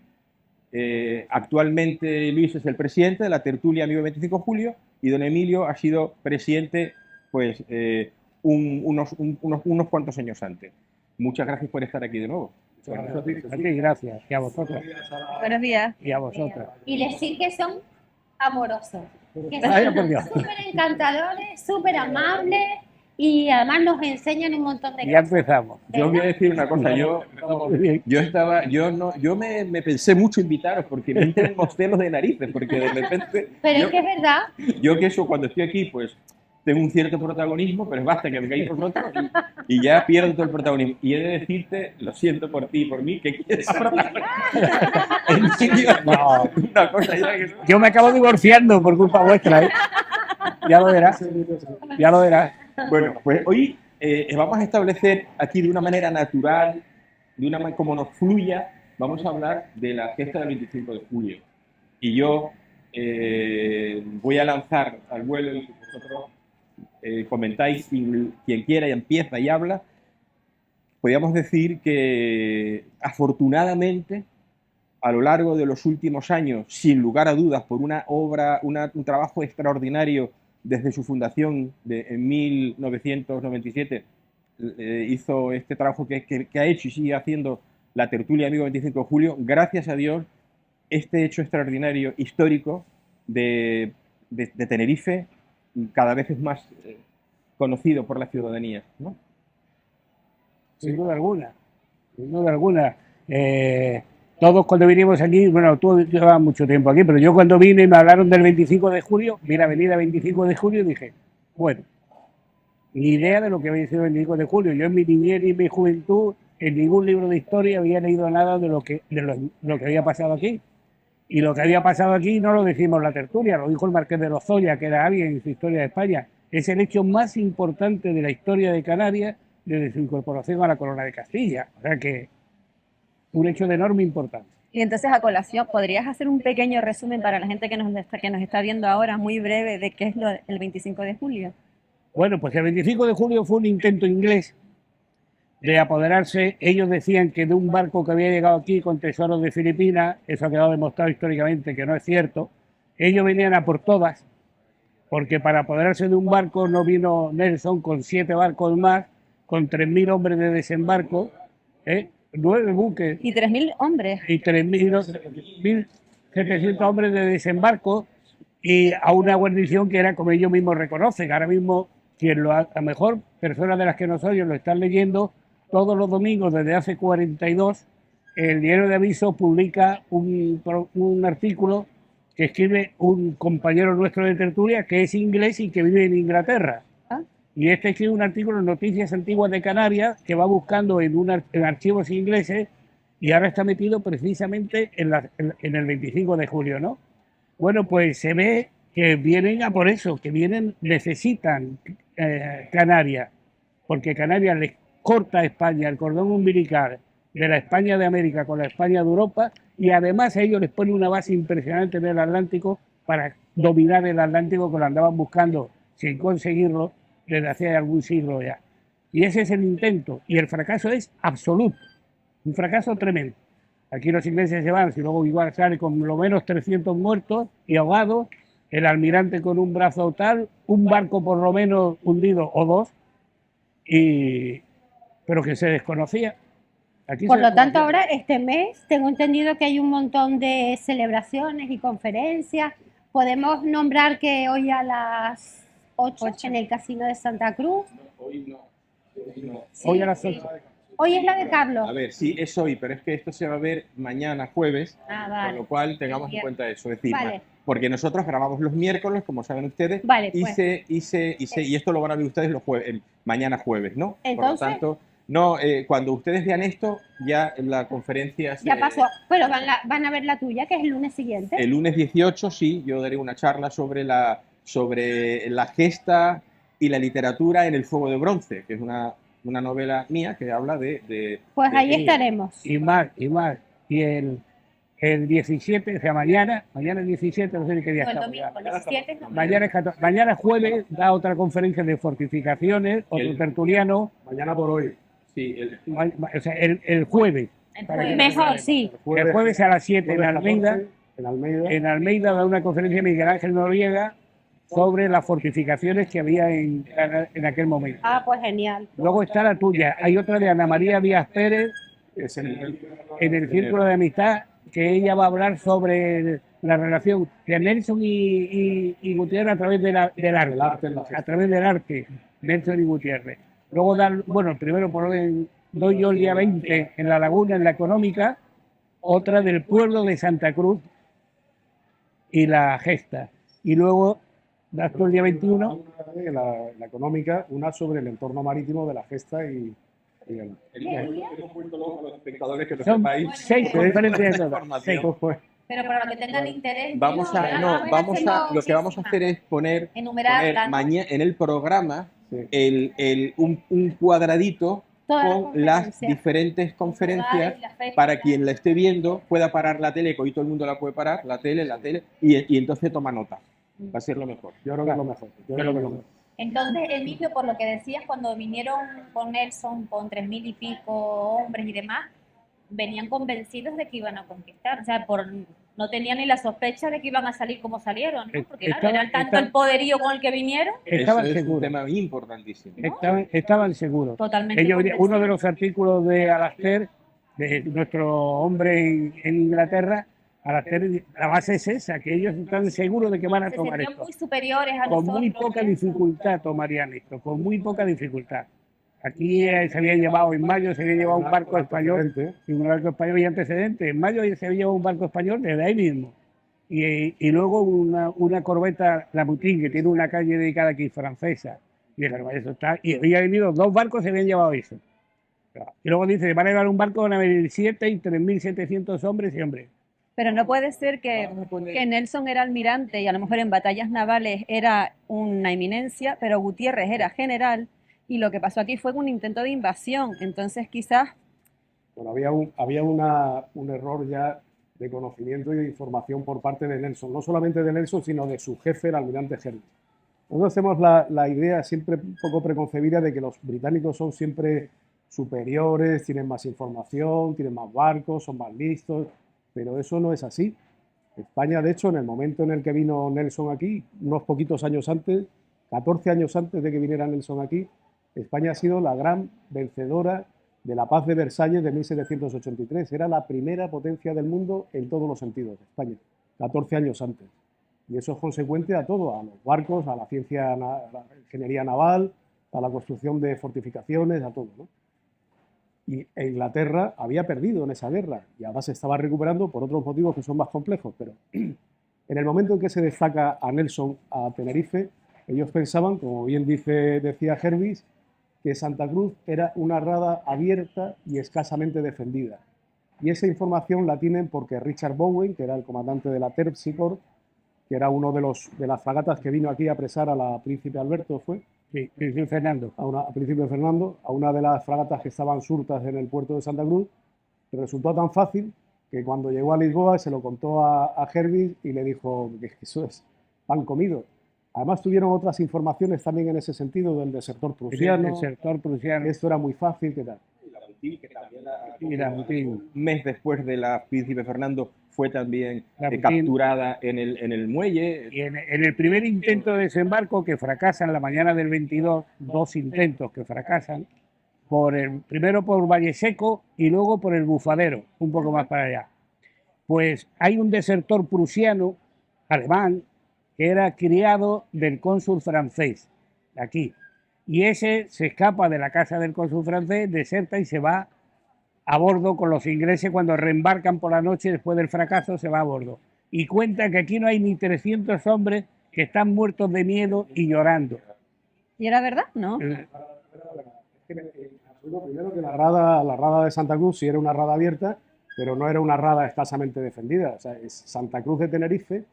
[SPEAKER 1] Actualmente Luis es el presidente de la tertulia Amigos 25 de Julio y don Emilio ha sido presidente pues unos cuantos años antes. Muchas gracias por estar aquí de nuevo.
[SPEAKER 5] A ti, gracias. Y a vosotros.
[SPEAKER 4] Buenos días.
[SPEAKER 5] Y a vosotros.
[SPEAKER 3] Y decir que son amorosos, que
[SPEAKER 5] Vaya
[SPEAKER 3] son
[SPEAKER 5] por Dios.
[SPEAKER 3] súper encantadores, súper amables y además nos enseñan un montón de
[SPEAKER 5] Ya
[SPEAKER 3] cosas.
[SPEAKER 5] empezamos.
[SPEAKER 1] Yo voy a decir una cosa, yo me pensé mucho invitaros porque me entran unos celos de narices, porque de repente,
[SPEAKER 3] Pero es que es verdad,
[SPEAKER 1] yo que eso cuando estoy aquí, pues tengo un cierto protagonismo, pero basta que vengáis vosotros y ya pierdo todo el protagonismo. Y he de decirte, lo siento por ti y por mí, que quieres hablar. En serio,
[SPEAKER 5] No.
[SPEAKER 1] una cosa ya que...
[SPEAKER 5] Yo me acabo divorciando por culpa vuestra, ¿eh? Ya lo verás. Ya lo verás.
[SPEAKER 1] Bueno, pues hoy vamos a establecer aquí de una manera natural, como nos fluya, vamos a hablar de la fiesta del 25 de julio. Y yo voy a lanzar al vuelo y vosotros comentáis, y quien quiera y empieza y habla. Podríamos decir que afortunadamente a lo largo de los últimos años, sin lugar a dudas, por una obra, un trabajo extraordinario desde su fundación en 1997, hizo este trabajo que ha hecho y sigue haciendo la tertulia Amigo 25 de Julio. Gracias a Dios, este hecho extraordinario, histórico de Tenerife, cada vez es más conocido por la ciudadanía, ¿no?
[SPEAKER 5] Sin duda alguna. Sin duda alguna. Todos cuando vinimos aquí, bueno, tú llevabas mucho tiempo aquí, pero yo cuando vine y me hablaron del 25 de julio, vi la avenida 25 de julio y dije, bueno, ni idea de lo que había sido el 25 de julio. Yo en mi niñez y mi juventud, en ningún libro de historia había leído nada de lo que había pasado aquí. Y lo que había pasado aquí no lo decimos en la tertulia, lo dijo el Marqués de Lozoya, que era alguien en su historia de España. Es el hecho más importante de la historia de Canarias desde su incorporación a la Corona de Castilla. O sea que un hecho de enorme importancia.
[SPEAKER 4] Y entonces, a colación, ¿podrías hacer un pequeño resumen para la gente que nos está viendo ahora, muy breve, de qué es el 25 de julio?
[SPEAKER 5] Bueno, pues el 25 de julio fue un intento inglés de apoderarse. Ellos decían que de un barco que había llegado aquí con tesoros de Filipinas, eso ha quedado demostrado históricamente que no es cierto. Ellos venían a por todas, porque para apoderarse de un barco no vino Nelson con 7 barcos más, con 3.000 hombres de desembarco, 9 buques.
[SPEAKER 4] Y 3.000 hombres.
[SPEAKER 5] Y 3.700 hombres de desembarco y a una guarnición que era como ellos mismos reconocen. Ahora mismo, a lo mejor personas de las que nosotros lo están leyendo, todos los domingos desde hace 42, el Diario de Aviso publica un artículo que escribe un compañero nuestro de tertulia que es inglés y que vive en Inglaterra. Y este escribe un artículo en Noticias Antiguas de Canarias que va buscando en archivos ingleses y ahora está metido precisamente en el 25 de julio, ¿no? Bueno, pues se ve que vienen a por eso, que necesitan Canarias, porque Canarias les corta a España el cordón umbilical de la España de América con la España de Europa y además a ellos les pone una base impresionante en el Atlántico para dominar el Atlántico que lo andaban buscando sin conseguirlo desde hace algún siglo ya. Y ese es el intento y el fracaso es absoluto, un fracaso tremendo. Aquí los ingleses se van, si luego igual sale con lo menos 300 muertos y ahogados, el almirante con un brazo tal, un barco por lo menos hundido o 2, pero que se desconocía. Aquí
[SPEAKER 3] por
[SPEAKER 5] se
[SPEAKER 3] lo
[SPEAKER 5] desconocía.
[SPEAKER 3] tanto ahora este mes tengo entendido que hay un montón de celebraciones y conferencias. Podemos nombrar que hoy a las 8 en el Casino de Santa Cruz.
[SPEAKER 5] Hoy a las 8.
[SPEAKER 3] Hoy es la de Carlos.
[SPEAKER 1] A ver, sí, es hoy, pero es que esto se va a ver mañana jueves,
[SPEAKER 3] Ah,
[SPEAKER 1] con
[SPEAKER 3] vale.
[SPEAKER 1] lo cual tengamos en
[SPEAKER 3] Bien.
[SPEAKER 1] cuenta eso. Es decir,
[SPEAKER 3] Vale.
[SPEAKER 1] porque nosotros grabamos los miércoles, como saben ustedes,
[SPEAKER 3] Vale,
[SPEAKER 1] y,
[SPEAKER 3] pues.
[SPEAKER 1] y esto lo van a ver ustedes los mañana jueves, ¿no? Por lo
[SPEAKER 3] Entonces,
[SPEAKER 1] tanto, no, cuando ustedes vean esto, ya la conferencia
[SPEAKER 3] ya pasó. Pero van a ver la tuya, que es el lunes siguiente.
[SPEAKER 1] El lunes 18, sí, yo daré una charla sobre la gesta y la literatura en el fuego de bronce, que es una novela mía que habla
[SPEAKER 3] Pues
[SPEAKER 1] de-
[SPEAKER 3] ahí estaremos.
[SPEAKER 5] Y más. Y el 17, o sea, mañana 17, no sé ni qué día
[SPEAKER 2] No, el
[SPEAKER 5] estamos
[SPEAKER 2] domingo,
[SPEAKER 5] ya.
[SPEAKER 2] el 17 es domingo.
[SPEAKER 5] Mañana, es 14, mañana jueves da otra conferencia de fortificaciones, otro tertuliano.
[SPEAKER 6] Mañana por hoy.
[SPEAKER 1] Sí,
[SPEAKER 5] O sea, el jueves.
[SPEAKER 2] El
[SPEAKER 5] Para que
[SPEAKER 2] jueves.
[SPEAKER 3] Mejor, sí.
[SPEAKER 5] El jueves a las 7 en Almeida.
[SPEAKER 6] 14, en Almeida.
[SPEAKER 5] En Almeida da una conferencia Miguel Ángel Noriega sobre las fortificaciones que había en aquel momento.
[SPEAKER 3] Ah, pues genial.
[SPEAKER 5] Luego está la tuya. Hay otra de Ana María Díaz Pérez
[SPEAKER 6] Es
[SPEAKER 5] en el Círculo de Amistad, que ella va a hablar sobre la relación de Nelson y Gutiérrez a través del arte. A través del arte, Nelson y Gutiérrez. Luego, bueno, primero por orden, doy yo el día 20 en La Laguna, en la Económica, otra del pueblo de Santa Cruz y la gesta. Y luego, das tú el día 21.
[SPEAKER 6] La económica, una sobre el entorno marítimo de la gesta y
[SPEAKER 1] hemos puesto a los espectadores que lo
[SPEAKER 5] Son
[SPEAKER 1] sepáis.
[SPEAKER 5] 6 conferencias todas.
[SPEAKER 1] Información.
[SPEAKER 6] pues,
[SPEAKER 2] Pero para los que tengan interés.
[SPEAKER 1] Lo que vamos a hacer es poner
[SPEAKER 2] enumerarla, ¿no?
[SPEAKER 1] mañana en el programa
[SPEAKER 6] sí.
[SPEAKER 1] un cuadradito
[SPEAKER 3] Todas las
[SPEAKER 1] con las
[SPEAKER 3] conferencias.
[SPEAKER 1] diferentes conferencias
[SPEAKER 2] Lugares, las fechas.
[SPEAKER 1] para quien la esté viendo pueda parar la tele, que hoy todo el mundo la puede parar, la tele, y entonces toma nota. Va a ser lo mejor.
[SPEAKER 6] yo creo que es lo mejor. Yo creo que es lo mejor.
[SPEAKER 2] Entonces, Emilio, por lo que decías, cuando vinieron con Nelson, con 3000 y pico hombres y demás, venían convencidos de que iban a conquistar. O sea, no tenían ni la sospecha de que iban a salir como salieron, ¿no? Porque claro, era tanto el poderío con el que vinieron.
[SPEAKER 5] Estaban
[SPEAKER 1] Eso es un
[SPEAKER 5] seguros.
[SPEAKER 1] tema importantísimo.
[SPEAKER 5] Estaban seguros.
[SPEAKER 2] Totalmente
[SPEAKER 5] Uno
[SPEAKER 2] convencidos.
[SPEAKER 5] de los artículos de Alastair, de nuestro hombre en Inglaterra, Alastair, la base es esa, que ellos están seguros de que van a
[SPEAKER 2] Se
[SPEAKER 5] tomar
[SPEAKER 2] sentían
[SPEAKER 5] esto.
[SPEAKER 2] muy superiores a
[SPEAKER 5] Con
[SPEAKER 2] nosotros.
[SPEAKER 5] muy poca
[SPEAKER 2] ¿no?
[SPEAKER 5] dificultad tomarían esto, con muy poca dificultad. Aquí se había llevado, en mayo se había llevado un barco español, y un barco español y antecedentes. En mayo se había llevado un barco español desde ahí mismo. Y luego una corbeta, la Moutin, que tiene una calle dedicada aquí, francesa. Y eso está. Y había venido 2 barcos, se habían llevado eso. Y luego dice, van a llevar un barco, van a venir 7 y 3.700 hombres y hombres.
[SPEAKER 4] Pero no puede ser que Nelson era almirante y a lo mejor en batallas navales era una eminencia, pero Gutiérrez era general y lo que pasó aquí fue un intento de invasión. Entonces quizás...
[SPEAKER 6] Bueno, había un error ya de conocimiento y de información por parte de Nelson, no solamente de Nelson, sino de su jefe, el almirante Hermes. Nosotros hacemos la idea siempre un poco preconcebida de que los británicos son siempre superiores, tienen más información, tienen más barcos, son más listos, pero eso no es así. España, de hecho, en el momento en el que vino Nelson aquí, unos poquitos años antes, 14 años antes de que viniera Nelson aquí, España ha sido la gran vencedora de la paz de Versalles de 1783. Era la primera potencia del mundo en todos los sentidos, España, 14 años antes. Y eso es consecuente a todo, a los barcos, a la ciencia, a la ingeniería naval, a la construcción de fortificaciones, a todo, ¿no? Y Inglaterra había perdido en esa guerra y ahora se estaba recuperando por otros motivos que son más complejos, pero en el momento en que se destaca a Nelson a Tenerife, ellos pensaban, como bien decía Hervis, que Santa Cruz era una rada abierta y escasamente defendida. Y esa información la tienen porque Richard Bowen, que era el comandante de la Terpsichore, que era uno de las fragatas que vino aquí a apresar a la Príncipe Alberto, ¿fue?
[SPEAKER 5] Sí, Príncipe Fernando.
[SPEAKER 6] A Príncipe Fernando, a una de las fragatas que estaban surtas en el puerto de Santa Cruz, que resultó tan fácil que cuando llegó a Lisboa se lo contó a Hervis y le dijo que eso es pan comido. Además tuvieron otras informaciones también en ese sentido del desertor prusiano.
[SPEAKER 5] El desertor prusiano.
[SPEAKER 6] Esto era muy fácil, ¿qué tal?
[SPEAKER 1] Y la Moutin, un mes después de la Príncipe Fernando, fue también
[SPEAKER 5] Moutin,
[SPEAKER 1] capturada en el muelle.
[SPEAKER 5] Y en el primer intento de desembarco, que fracasan la mañana del 22, 2 intentos que fracasan, primero por Valle Seco y luego por el Bufadero, un poco más para allá. Pues hay un desertor prusiano, alemán, que era criado del cónsul francés, aquí. y ese se escapa de la casa del cónsul francés, deserta y se va a bordo con los ingleses. Cuando reembarcan por la noche después del fracaso, se va a bordo. Y cuenta que aquí no hay ni 300 hombres, que están muertos de miedo y llorando.
[SPEAKER 4] ¿Y era verdad? ¿No?
[SPEAKER 6] Primero que la rada de Santa Cruz sí era una rada abierta, pero no era una rada escasamente defendida. O sea, Santa Cruz de Tenerife,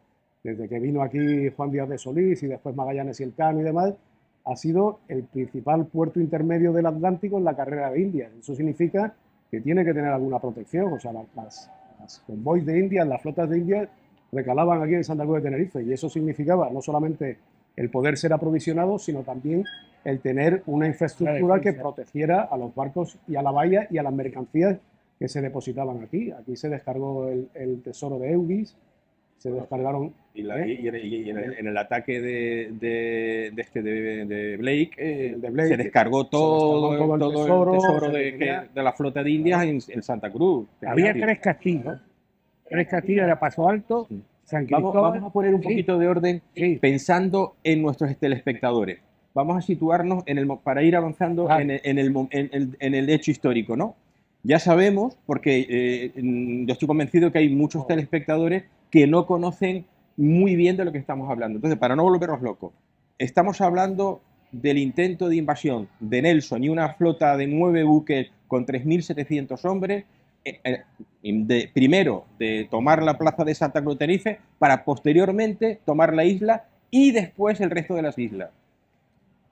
[SPEAKER 6] desde que vino aquí Juan Díaz de Solís y después Magallanes y Elcano y demás, ha sido el principal puerto intermedio del Atlántico en la carrera de Indias. Eso significa que tiene que tener alguna protección. O sea, las convoys de Indias, las flotas de Indias, recalaban aquí en Santa Cruz de Tenerife, y eso significaba no solamente el poder ser aprovisionado, sino también el tener una infraestructura que protegiera a los barcos y a la bahía y a las mercancías que se depositaban aquí. Aquí se descargó el tesoro de Eubis, se descargaron...
[SPEAKER 1] Y en el ataque de Blake, se descargó todo el tesoro de la flota de Indias en Santa Cruz.
[SPEAKER 5] Había 3 castillos. 3 castillos, era Paso Alto, San Cristóbal.
[SPEAKER 1] Vamos a poner un poquito de orden pensando en nuestros telespectadores. Vamos a situarnos para ir avanzando en el hecho histórico, ¿no? Ya sabemos, porque yo estoy convencido que hay muchos telespectadores que no conocen muy bien de lo que estamos hablando. Entonces, para no volvernos locos, estamos hablando del intento de invasión de Nelson y una flota de 9 buques con 3.700 hombres, primero de tomar la plaza de Santa Cruz de Tenerife, para posteriormente tomar la isla y después el resto de las islas.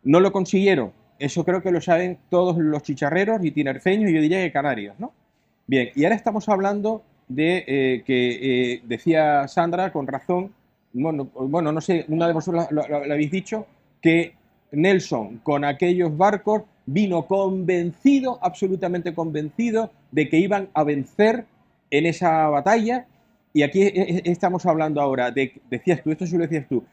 [SPEAKER 1] No lo consiguieron. Eso creo que lo saben todos los chicharreros y tinerfeños, y yo diría que canarios, ¿no? Bien, y ahora estamos hablando de que decía Sandra con razón, bueno, no sé, una de vosotros lo habéis dicho, que Nelson con aquellos barcos vino convencido, absolutamente convencido, de que iban a vencer en esa batalla. Y aquí estamos hablando ahora decías tú, esto sí lo decías tú,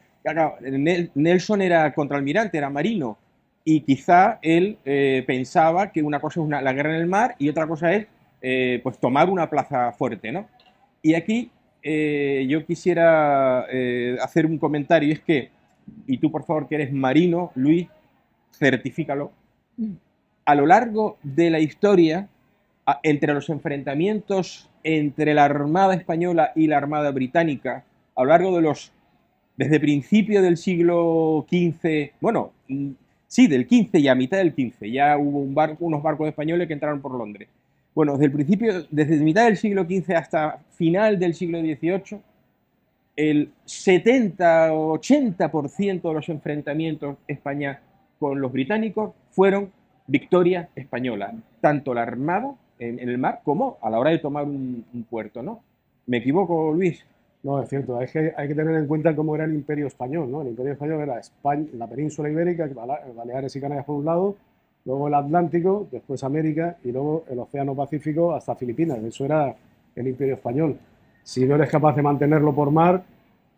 [SPEAKER 1] Nelson era contraalmirante, era marino, y quizá él pensaba que una cosa es la guerra en el mar y otra cosa es pues tomar una plaza fuerte, ¿no? Y aquí yo quisiera hacer un comentario, y es que, y tú por favor que eres marino, Luis, certifícalo, a lo largo de la historia, entre los enfrentamientos entre la Armada Española y la Armada Británica, a lo largo de desde principio del siglo XV, bueno, sí, del XV y a mitad del XV, ya hubo unos barcos españoles que entraron por Londres. Bueno, desde mitad del siglo XV hasta final del siglo XVIII, el 70-80% de los enfrentamientos España con los británicos fueron victoria española, tanto la Armada en el mar como a la hora de tomar un puerto, ¿no? ¿Me equivoco, Luis?
[SPEAKER 6] No, es cierto, hay que tener en cuenta cómo era el Imperio Español, ¿no? El Imperio Español era España, la península ibérica, Baleares y Canarias por un lado, luego el Atlántico, después América y luego el Océano Pacífico hasta Filipinas. Eso era el Imperio Español. Si no eres capaz de mantenerlo por mar,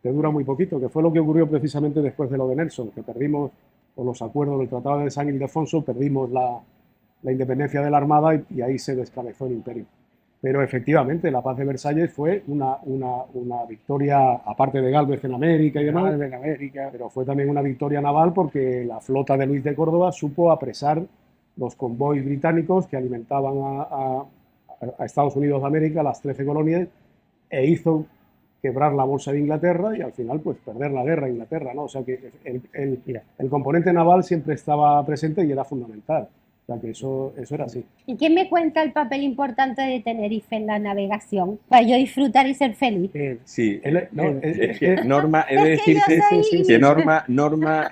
[SPEAKER 6] te dura muy poquito, que fue lo que ocurrió precisamente después de lo de Nelson, que perdimos, por los acuerdos del Tratado de San Ildefonso, perdimos la independencia de la Armada y ahí se descabezó el imperio. Pero efectivamente la paz de Versalles fue una victoria, aparte de Gálvez en América y demás, pero fue también una victoria naval, porque la flota de Luis de Córdoba supo apresar los convoys británicos que alimentaban a Estados Unidos de América, las 13 colonias, e hizo quebrar la bolsa de Inglaterra y al final pues perder la guerra a Inglaterra, ¿no? O sea que el componente naval siempre estaba presente y era fundamental. O sea que eso era así.
[SPEAKER 3] ¿Y quién me cuenta el papel importante de Tenerife en la navegación? Para yo disfrutar y ser feliz.
[SPEAKER 1] Sí, es que Norma, he de decirte que Norma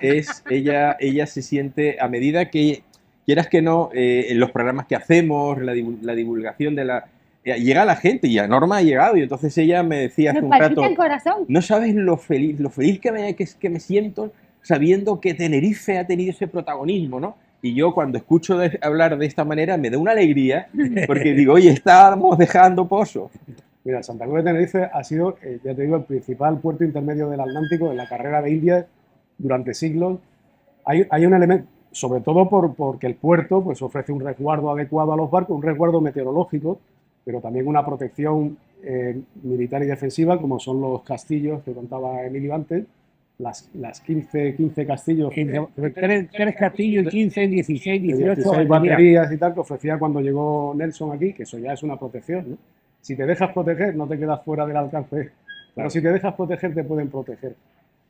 [SPEAKER 1] ella se siente, a medida que, quieras que no, en los programas que hacemos, la divulgación de llega la gente, y a Norma ha llegado, y entonces ella me decía hace un rato,
[SPEAKER 3] el corazón.
[SPEAKER 1] no sabes lo feliz que me siento sabiendo que Tenerife ha tenido ese protagonismo, ¿no? Y yo cuando escucho hablar de esta manera me da una alegría, porque digo, oye, estábamos dejando pozos.
[SPEAKER 6] Mira, Santa Cruz de Tenerife ha sido, ya te digo, el principal puerto intermedio del Atlántico en la carrera de Indias durante siglos. Hay un elemento, sobre todo porque el puerto pues, ofrece un resguardo adecuado a los barcos, un resguardo meteorológico, pero también una protección militar y defensiva, como son los castillos que contaba Emilio antes, las 15 castillos,
[SPEAKER 5] 3 castillos y 15, 16, 18
[SPEAKER 6] 16 baterías y tal que ofrecía cuando llegó Nelson aquí, que eso ya es una protección, ¿no? Si te dejas proteger, no te quedas fuera del alcance, pero si te dejas proteger, te pueden proteger.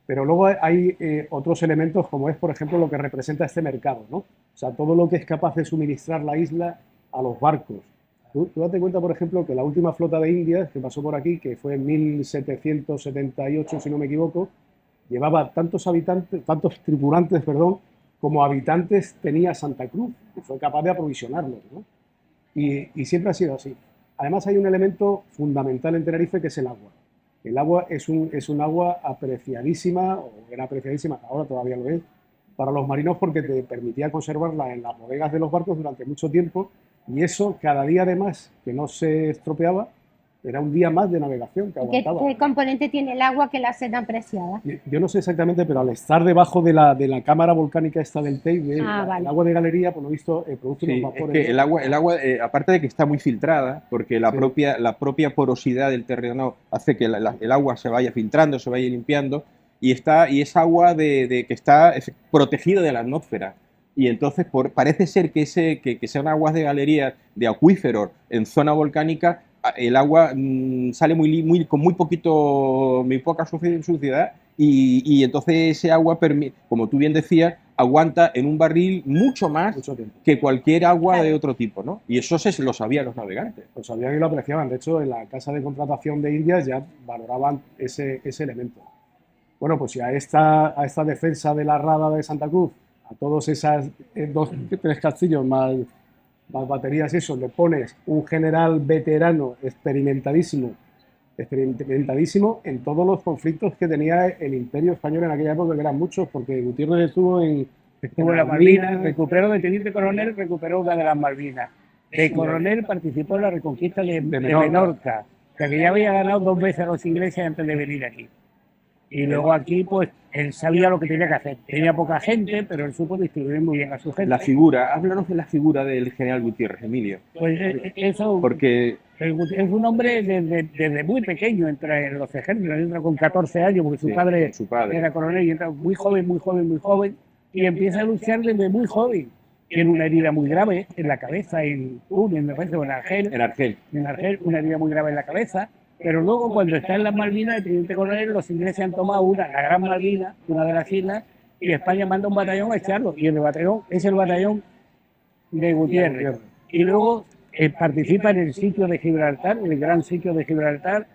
[SPEAKER 6] Pero luego hay otros elementos, como es, por ejemplo, lo que representa este mercado, ¿no? O sea, todo lo que es capaz de suministrar la isla a los barcos. Tú date cuenta, por ejemplo, que la última flota de Indias que pasó por aquí, que fue en 1778, si no me equivoco, llevaba tantos tripulantes, perdón, como habitantes tenía Santa Cruz, y fue capaz de aprovisionarlos, ¿no? Y siempre ha sido así. Además, hay un elemento fundamental en Tenerife que es el agua. El agua es un agua apreciadísima, o era apreciadísima, ahora todavía lo es, para los marinos porque te permitía conservarla en las bodegas de los barcos durante mucho tiempo, y eso cada día además que no se estropeaba, era un día más de navegación que aguantaba.
[SPEAKER 3] ¿Qué componente tiene el agua que la hace tan preciada?
[SPEAKER 6] Yo no sé exactamente, pero al estar debajo de la cámara volcánica esta del Teide,
[SPEAKER 3] vale.
[SPEAKER 6] el agua de galería, por lo visto, produce unos vapores.
[SPEAKER 1] Es que el agua aparte de que está muy filtrada, porque la propia porosidad del terreno hace que el agua se vaya filtrando, se vaya limpiando, y es agua que está protegida de la atmósfera. Y entonces parece ser que sean aguas de galería, de acuíferos, en zona volcánica, el agua sale con muy poca suciedad, y entonces ese agua, como tú bien decías, aguanta en un barril mucho más que cualquier agua de otro tipo, ¿no? Y eso lo sabían los navegantes.
[SPEAKER 6] Lo sabían y lo apreciaban. De hecho, en la casa de contratación de Indias ya valoraban ese elemento. Bueno, pues si a esta defensa de la rada de Santa Cruz, a todos esas 3 castillos más baterías, eso, le pones un general veterano experimentadísimo en todos los conflictos que tenía el Imperio Español en aquella época, que eran muchos, porque Gutiérrez estuvo en
[SPEAKER 5] las Malvinas, recuperó de teniente coronel, recuperó una de las Malvinas. De coronel participó en la reconquista de Menorca, o sea que ya había ganado 2 veces a los ingleses antes de venir aquí. Y luego aquí, pues, él sabía lo que tenía que hacer. Tenía poca gente, pero él supo distribuir muy bien a su gente.
[SPEAKER 1] Háblanos de la figura del general Gutiérrez, Emilio.
[SPEAKER 5] Pues eso, porque es un hombre desde muy pequeño, entra en los ejércitos, entra con 14 años, porque su padre era coronel, y entra muy joven, y empieza a luchar desde muy joven. Tiene una herida muy grave en la cabeza, en Túnez, me parece, o en Argel. En Argel, una herida muy grave en la cabeza. Pero luego, cuando está en las Malvinas, el teniente coronel, los ingleses han tomado la Gran Malvina, una de las islas, y España manda un batallón a echarlo. Y el batallón es el batallón de Gutiérrez. Y luego participa en el sitio de Gibraltar, el gran sitio de Gibraltar,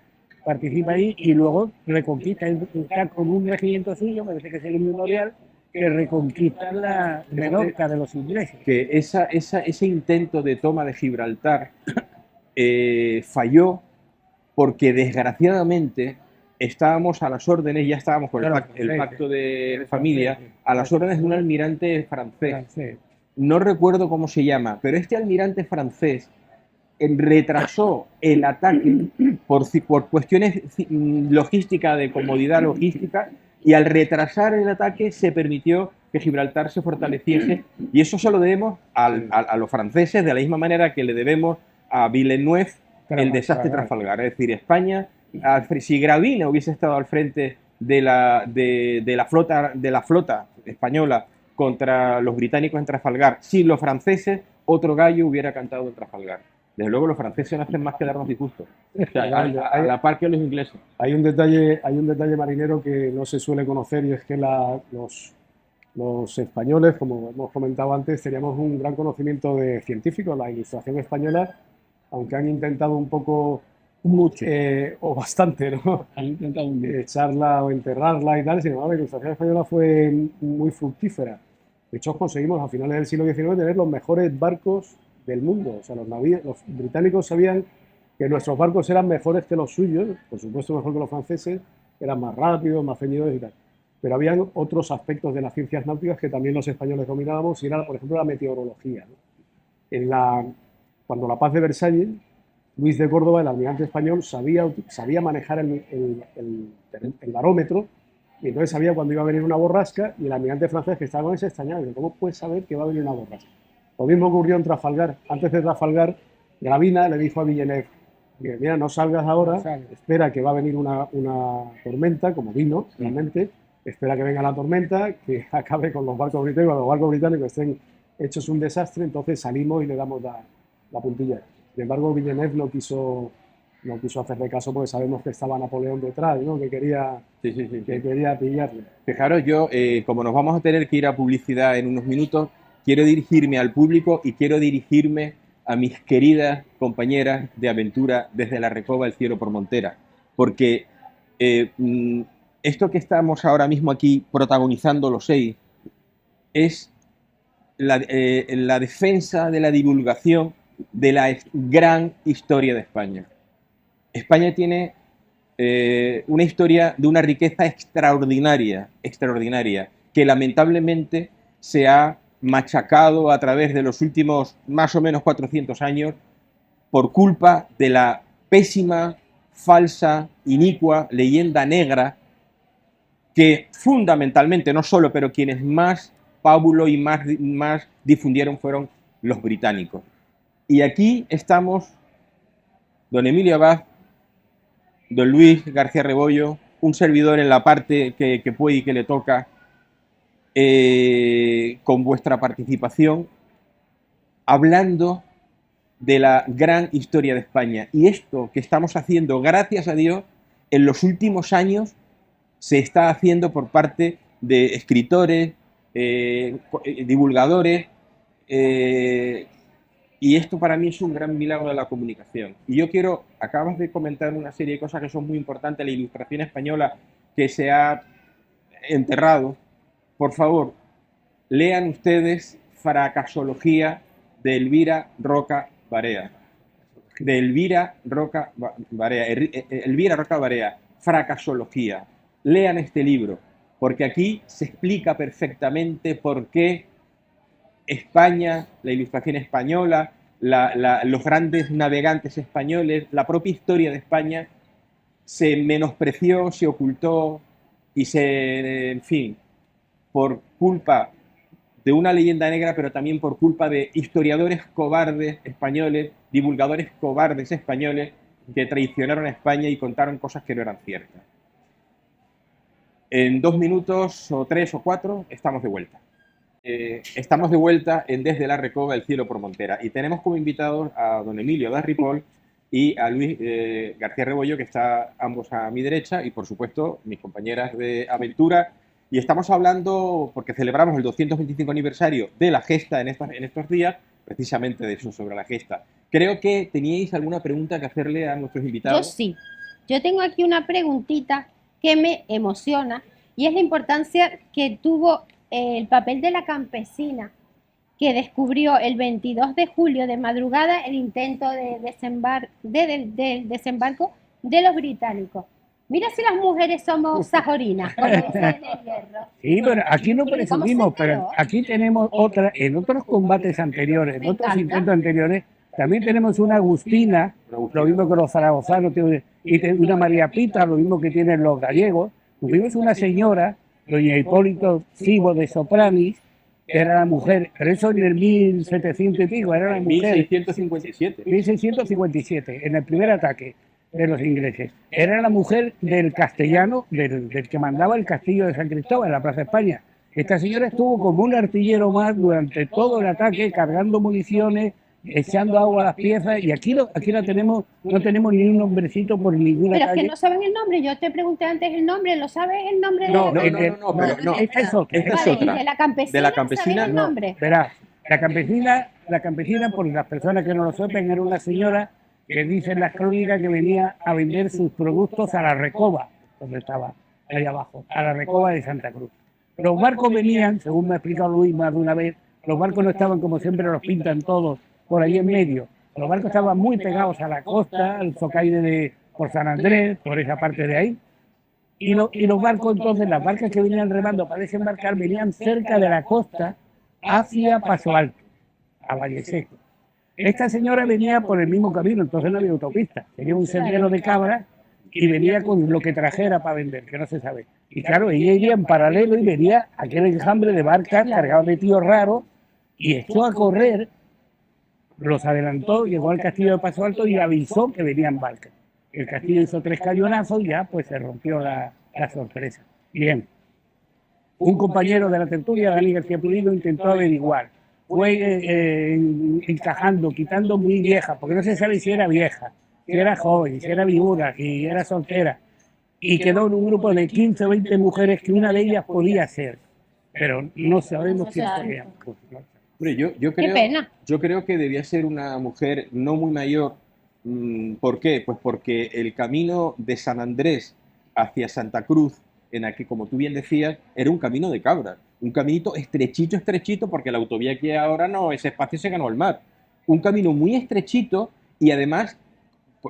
[SPEAKER 5] participa ahí y luego reconquista. Está con un regimiento suyo, me parece que es el Memorial, que reconquista la Menorca de los ingleses.
[SPEAKER 1] Que ese intento de toma de Gibraltar falló, porque desgraciadamente estábamos a las órdenes, ya estábamos con el pacto de familia, a las órdenes de un almirante francés. No recuerdo cómo se llama, pero este almirante francés retrasó el ataque por cuestiones logísticas, de comodidad logística, y al retrasar el ataque se permitió que Gibraltar se fortaleciese, y eso se lo debemos a los franceses, de la misma manera que le debemos a Villeneuve el desastre de Trafalgar. Es decir, España, si Gravina hubiese estado al frente de la flota española contra los británicos en Trafalgar, sin los franceses, otro gallo hubiera cantado en Trafalgar. Desde luego los franceses no hacen más que darnos disgustos, o sea, a la par que los ingleses.
[SPEAKER 6] Hay un detalle marinero que no se suele conocer, y es que los españoles, como hemos comentado antes, teníamos un gran conocimiento de científicos. La Ilustración española, aunque han intentado un poco,
[SPEAKER 5] mucho,
[SPEAKER 6] o bastante, ¿no?
[SPEAKER 5] Han intentado
[SPEAKER 6] echarla o enterrarla y tal, sin embargo, la Ilustración española fue muy fructífera. De hecho, conseguimos a finales del siglo XIX tener los mejores barcos del mundo. O sea, los británicos sabían que nuestros barcos eran mejores que los suyos, por supuesto mejor que los franceses, eran más rápidos, más ceñidos y tal. Pero habían otros aspectos de las ciencias náuticas que también los españoles dominábamos, y era, por ejemplo, la meteorología, ¿no? Cuando la paz de Versalles, Luis de Córdoba, el almirante español, sabía manejar el barómetro, y entonces sabía cuando iba a venir una borrasca, y el almirante francés que estaba con ese extrañaba, ¿cómo puedes saber que va a venir una borrasca? Lo mismo ocurrió en Trafalgar. Antes de Trafalgar, Gravina le dijo a Villeneuve, mira, no salgas ahora, espera que va a venir una tormenta, como vino realmente, espera que venga la tormenta, que acabe con los barcos británicos, cuando los barcos británicos estén hechos un desastre, entonces salimos y le damos la puntilla. Sin embargo, Villeneuve no quiso hacerle caso porque sabemos que estaba Napoleón detrás, ¿no? Que quería,
[SPEAKER 1] Sí, sí, sí,
[SPEAKER 6] que
[SPEAKER 1] sí.
[SPEAKER 6] quería pillarle.
[SPEAKER 1] Fijaros, yo, como nos vamos a tener que ir a publicidad en unos minutos, quiero dirigirme al público y quiero dirigirme a mis queridas compañeras de aventura desde la Recoba del Cielo por Montera, porque esto que estamos ahora mismo aquí protagonizando los 6 es la defensa de la divulgación de la gran historia de España. España tiene una historia de una riqueza extraordinaria, que lamentablemente se ha machacado a través de los últimos más o menos 400 años por culpa de la pésima, falsa, inicua leyenda negra que fundamentalmente, no solo, pero quienes más pábulo y más difundieron fueron los británicos. Y aquí estamos, don Emilio Abad, don Luis García Rebollo, un servidor en la parte que puede y que le toca, con vuestra participación, hablando de la gran historia de España. Y esto que estamos haciendo, gracias a Dios, en los últimos años se está haciendo por parte de escritores, divulgadores, y esto para mí es un gran milagro de la comunicación. Y yo quiero, acabas de comentar una serie de cosas que son muy importantes, la ilustración española que se ha enterrado. Por favor, lean ustedes Fracasología de Elvira Roca Barea. De Elvira Roca Barea. Elvira Roca Barea, Fracasología. Lean este libro, porque aquí se explica perfectamente por qué España, la ilustración española, los grandes navegantes españoles, la propia historia de España se menospreció, se ocultó y en fin, por culpa de una leyenda negra, pero también por culpa de historiadores cobardes españoles, divulgadores cobardes españoles que traicionaron a España y contaron cosas que no eran ciertas. En 2 minutos o 3 o 4 estamos de vuelta. Estamos de vuelta en Desde la Recoba del Cielo por Montera y tenemos como invitados a don Emilio Abad Ripoll y a Luis García Rebollo, que está ambos a mi derecha, y por supuesto mis compañeras de aventura. Y estamos hablando, porque celebramos el 225 aniversario de la gesta en estos días, precisamente de eso, sobre la gesta. Creo que teníais alguna pregunta que hacerle a nuestros invitados.
[SPEAKER 3] Yo sí. Yo tengo aquí una preguntita que me emociona y es la importancia que tuvo el papel de la campesina que descubrió el 22 de julio de madrugada el intento de desembarco de los británicos. Mira si las mujeres somos sajorinas, como dicen en el hierro.
[SPEAKER 5] Sí, pero aquí no
[SPEAKER 3] ¿Cómo se
[SPEAKER 5] presumimos, pero
[SPEAKER 3] enteró?
[SPEAKER 5] aquí tenemos otra, en otros combates anteriores, en
[SPEAKER 3] Me
[SPEAKER 5] otros
[SPEAKER 3] encanta.
[SPEAKER 5] intentos anteriores, también tenemos una Agustina, lo mismo que los zaragozanos, y una María Pita, lo mismo que tienen los gallegos. Tuvimos una señora, doña Hipólito Cibo de Sopranis, que era la mujer, pero eso en el 1700 y pico, era la mujer.
[SPEAKER 1] 1657.
[SPEAKER 5] 1657, en el primer ataque de los ingleses. Era la mujer del castellano, del que mandaba el castillo de San Cristóbal, en la Plaza España. Esta señora estuvo como un artillero más durante todo el ataque, cargando municiones, echando agua a las piezas, y aquí la tenemos, no tenemos ni un nombrecito por ninguna
[SPEAKER 3] Pero es
[SPEAKER 5] calle.
[SPEAKER 3] que no saben el nombre. Yo te pregunté antes el nombre. ¿Lo sabes el nombre de
[SPEAKER 5] No,
[SPEAKER 3] la
[SPEAKER 1] no,
[SPEAKER 5] esta es otra.
[SPEAKER 1] Esta es
[SPEAKER 3] Vale,
[SPEAKER 1] otra.
[SPEAKER 3] ¿y de la campesina?
[SPEAKER 1] De la campesina,
[SPEAKER 3] ¿sabes el
[SPEAKER 1] no.
[SPEAKER 3] nombre?
[SPEAKER 5] Verás, la campesina, por las personas que no lo sepan, era una señora que dice en las crónicas que venía a vender sus productos a la Recoba, donde estaba, ahí abajo, a la Recoba de Santa Cruz. Los barcos venían, según me ha explicado Luis más de una vez, los barcos no estaban como siempre los pintan todos, por ahí en medio. Los barcos estaban muy pegados a la costa, al Zocaide por San Andrés, por esa parte de ahí. Y los barcos entonces, las barcas que venían remando para desembarcar, venían cerca de la costa hacia Paso Alto, a Valle Seco. Esta señora venía por el mismo camino, entonces no había autopista, tenía un sendero de cabras y venía con lo que trajera para vender, que no se sabe. Y claro, ella iría en paralelo y venía aquel enjambre de barcas cargados de tíos raros y echó a correr, los adelantó, llegó al castillo de Paso Alto y avisó que venían barcas. El castillo hizo 3 cañonazos y ya pues se rompió la sorpresa. Bien, Un compañero de la tertulia, Dani García Pulido, intentó averiguar. Fue encajando, quitando muy vieja, porque no se sabe si era vieja, si era joven, si era viuda, si era soltera. Y quedó en un grupo de 15 o 20 mujeres que una de ellas podía ser, pero no sabemos quién sería.
[SPEAKER 1] Hombre,
[SPEAKER 3] Qué pena.
[SPEAKER 1] yo creo que debía ser una mujer no muy mayor. ¿Por qué? Pues porque el camino de San Andrés hacia Santa Cruz, en aquel, como tú bien decías, era un camino de cabras. Un caminito estrechito, estrechito, porque la autovía que hay ahora no, ese espacio se ganó al mar. Un camino muy estrechito y además,